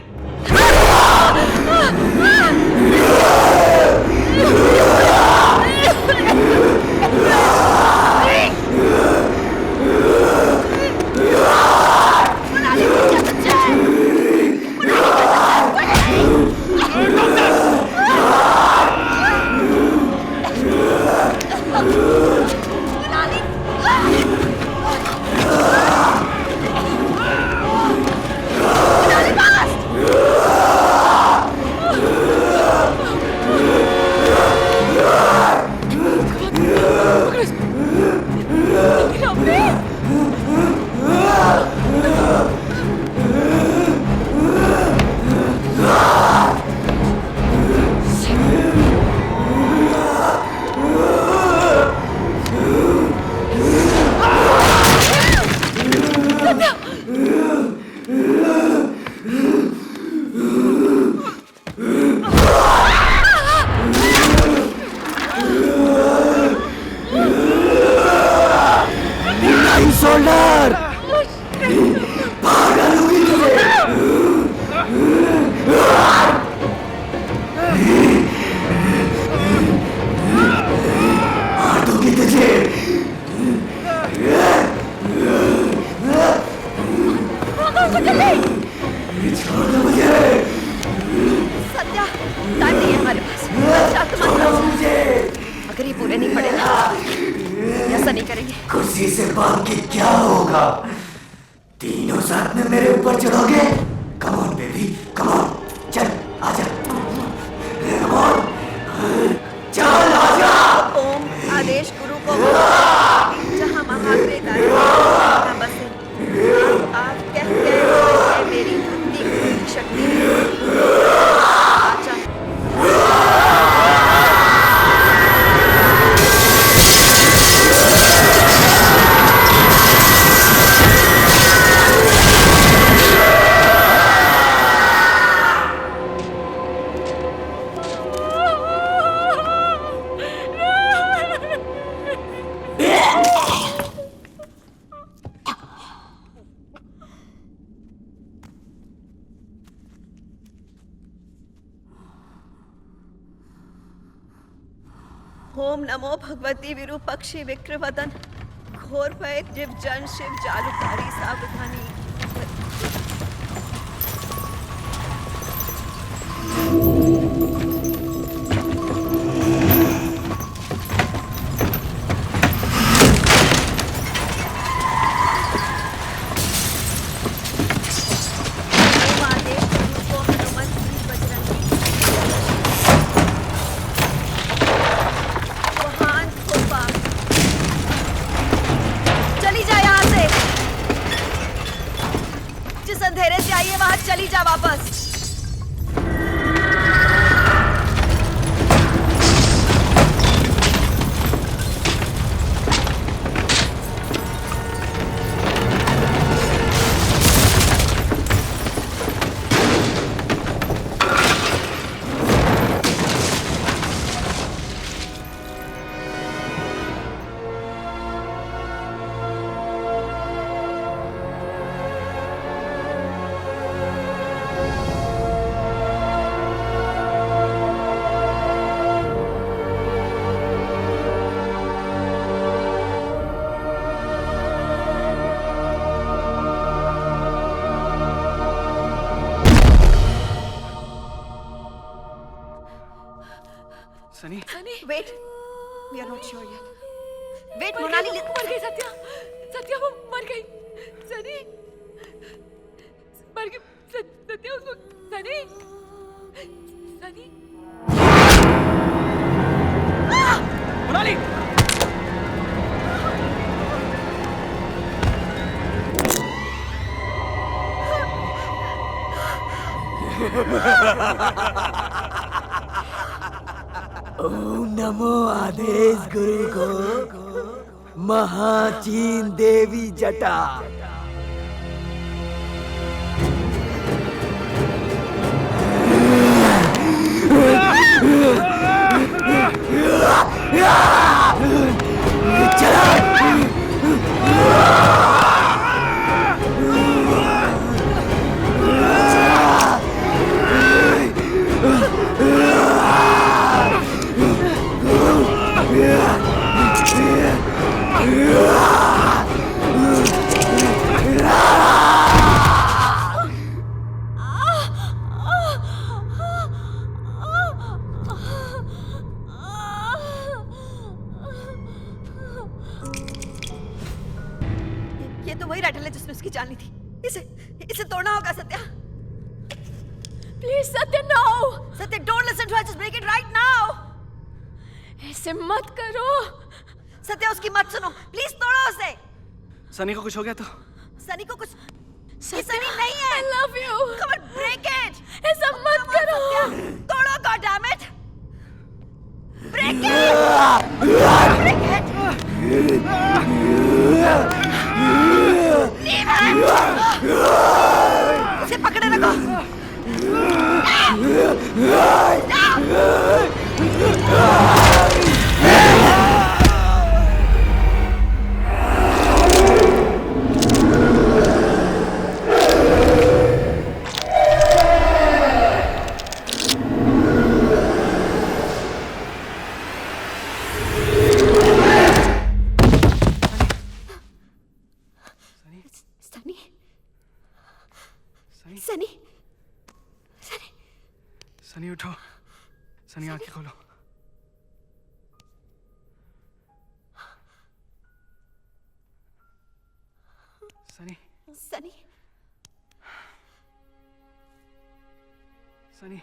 Satya, time नहीं है हमारे पास। शांत मत रहो। अगर ये पूरे नहीं पड़े ना, ऐसा नहीं करेंगे। कुर्सी से भाग के क्या होगा? तीनों साथ में मेरे ऊपर चढ़ोगे? Come on baby, come on, चल आजा। Come on, चल आजा। ओम आदेश गुरु को जहाँ महाप्रेत आए वहाँ बसे। आप कह गए हो मेरी भक्ति की शक्ति। आजा। नमो भगवती विरूपक्षी विक्रवदन घोर भय जिव जन शिव जालुकारी सावधानी। अंधेरे से आई है वहां चली जा वापस। Sunny wait, we are not sure yet. Wait Monali, मर गई सत्या, सत्या वो मर गई। सनी मर गई, सत्या उसको। सनी सनी मोनाली ओम नमो आदेश गुरु को महाचीन देवी जटा। ये तो वही राइफल है जिसमें उसकी जान ली थी। इसे तोड़ना होगा Satya. Please Satya, no. Satya, don't listen to her, just break it right now. ऐसे मत करो सत्या, उसकी मत सुनो, प्लीज तोड़ो उसे। सनी को कुछ हो गया तो? सनी को कुछ? ये सनी नहीं है। I love you. Come on, break it. ऐसा मत करो। सत्या, तोड़ो, God damn it. Break it. Break it. उसे पकड़े रखो। सनी, सनी, सनी उठो, सनी आंखें खोलो। Sunny, Sunny, Sunny,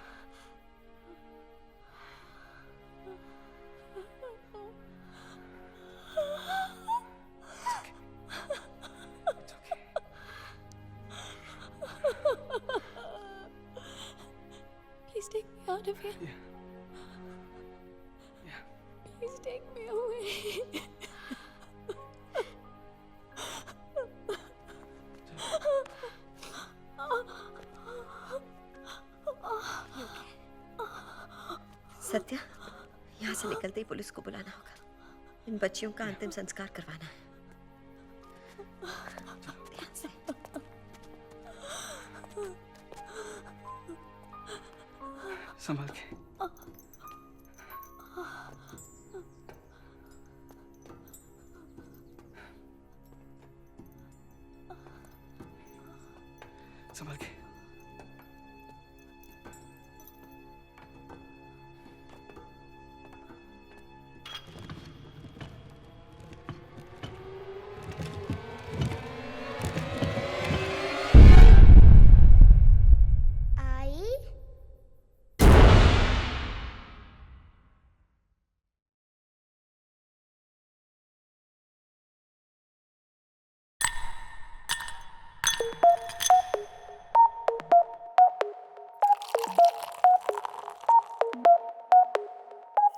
Please take me out of here. Yeah. Please take me away. Satya, यहाँ से निकलते ही पुलिस को बुलाना होगा। इन बच्चियों का अंतिम संस्कार करवाना है। ध्यान से। संभाल के। संभल के।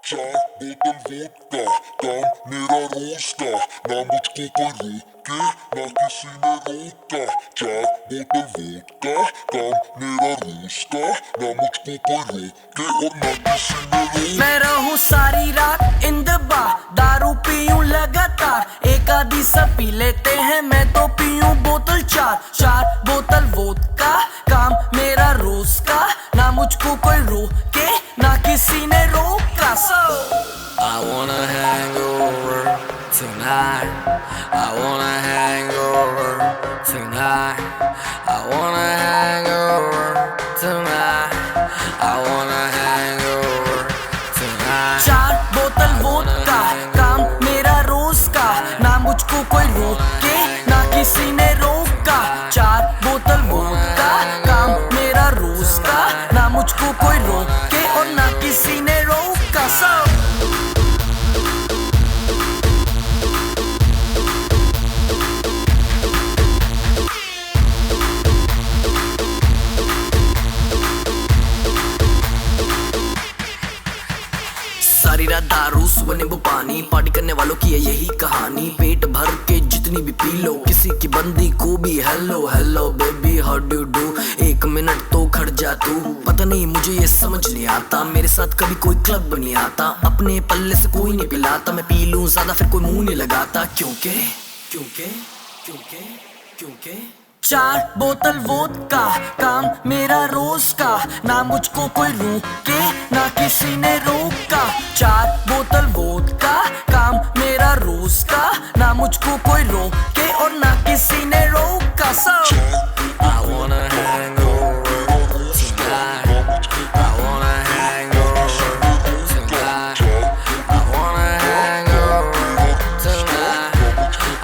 चार बोतल वोडका, काम मेरा रोज का, ना मुझको कोई रोके, ना किसी ने रोका। चार बोतल वोडका, काम मेरा रोज का, ना मुझको कोई रोके और ना किसी ने रोका। मैं रहूं सारी रात इन द बार, दारू पीऊं लगातार, एक आधी सब पी लेते हैं, मैं तो पीऊं बोतल चार। चार बोतल वोडका, काम मेरा रोज का, ना मुझको कोई रोके, ना किसी ने रोका। So I wanna hang over tonight. I wanna hang over tonight. I wanna hang over tonight. I wanna hang over tonight. चार बोतल वोडका, काम मेरा रोज का, ना मुझको कोई रोके, ना किसी ने रोका। चार बोतल वोडका, काम मेरा रोज का, ना मुझको कोई रोके और ना किसी ने रोका। So सारी रात दारू सुबह नींबू पानी, पार्टी करने वालों की है यही कहानी। पेट भर के जितनी भी पी लो, किसी की बंदी को भी hello hello baby how do do. एक मिनट तो खड़ जा तू, पता नहीं मुझे ये समझ नहीं आता, मेरे साथ कभी कोई क्लब नहीं आता, अपने पल्ले से कोई नहीं पिलाता, मैं पी लूं ज्यादा फिर कोई मुंह नहीं लगाता। क्योंकि क्योंकि क्योंकि क्योंकि चार बोतल वोडका, काम मेरा रोज का, ना मुझको कोई रोके, ना किसी ने रोका। चार बोतल वोडका, काम मेरा रोज का, ना मुझको कोई रोके और ना किसी ने रोका। So I wanna hang over tonight. I wanna hang over tonight. I wanna hang over tonight.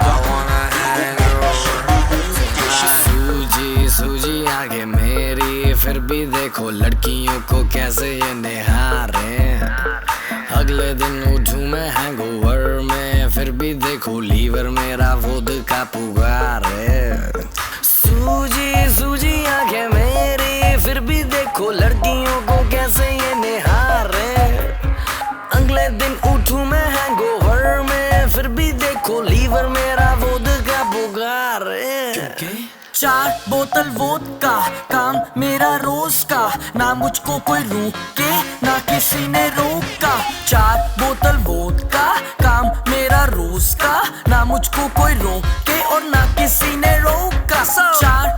I wanna hang over tonight. सूजी सूजी आगे मेरी, फिर भी देखो लड़कियों को कैसे ये निहारे। अगले दिन उठूं मैं हैंगओवर में, फिर भी देखो लीवर मेरा वोडका पुकारे। सूजी सूजी आंखें मेरी, फिर भी देखो लड़कियों को कैसे ये निहारे। अगले दिन उठूं मैं हैंगओवर में, फिर भी देखो लीवर मेरा वोडका पुकारे। चार बोतल वोडका, काम मेरा रोज का, ना मुझको कोई रोके, ना किसी ने रोका। चार बोतल वोडका, काम मेरा रोज का, ना मुझको कोई रोके और ना किसी ने रोका। So चार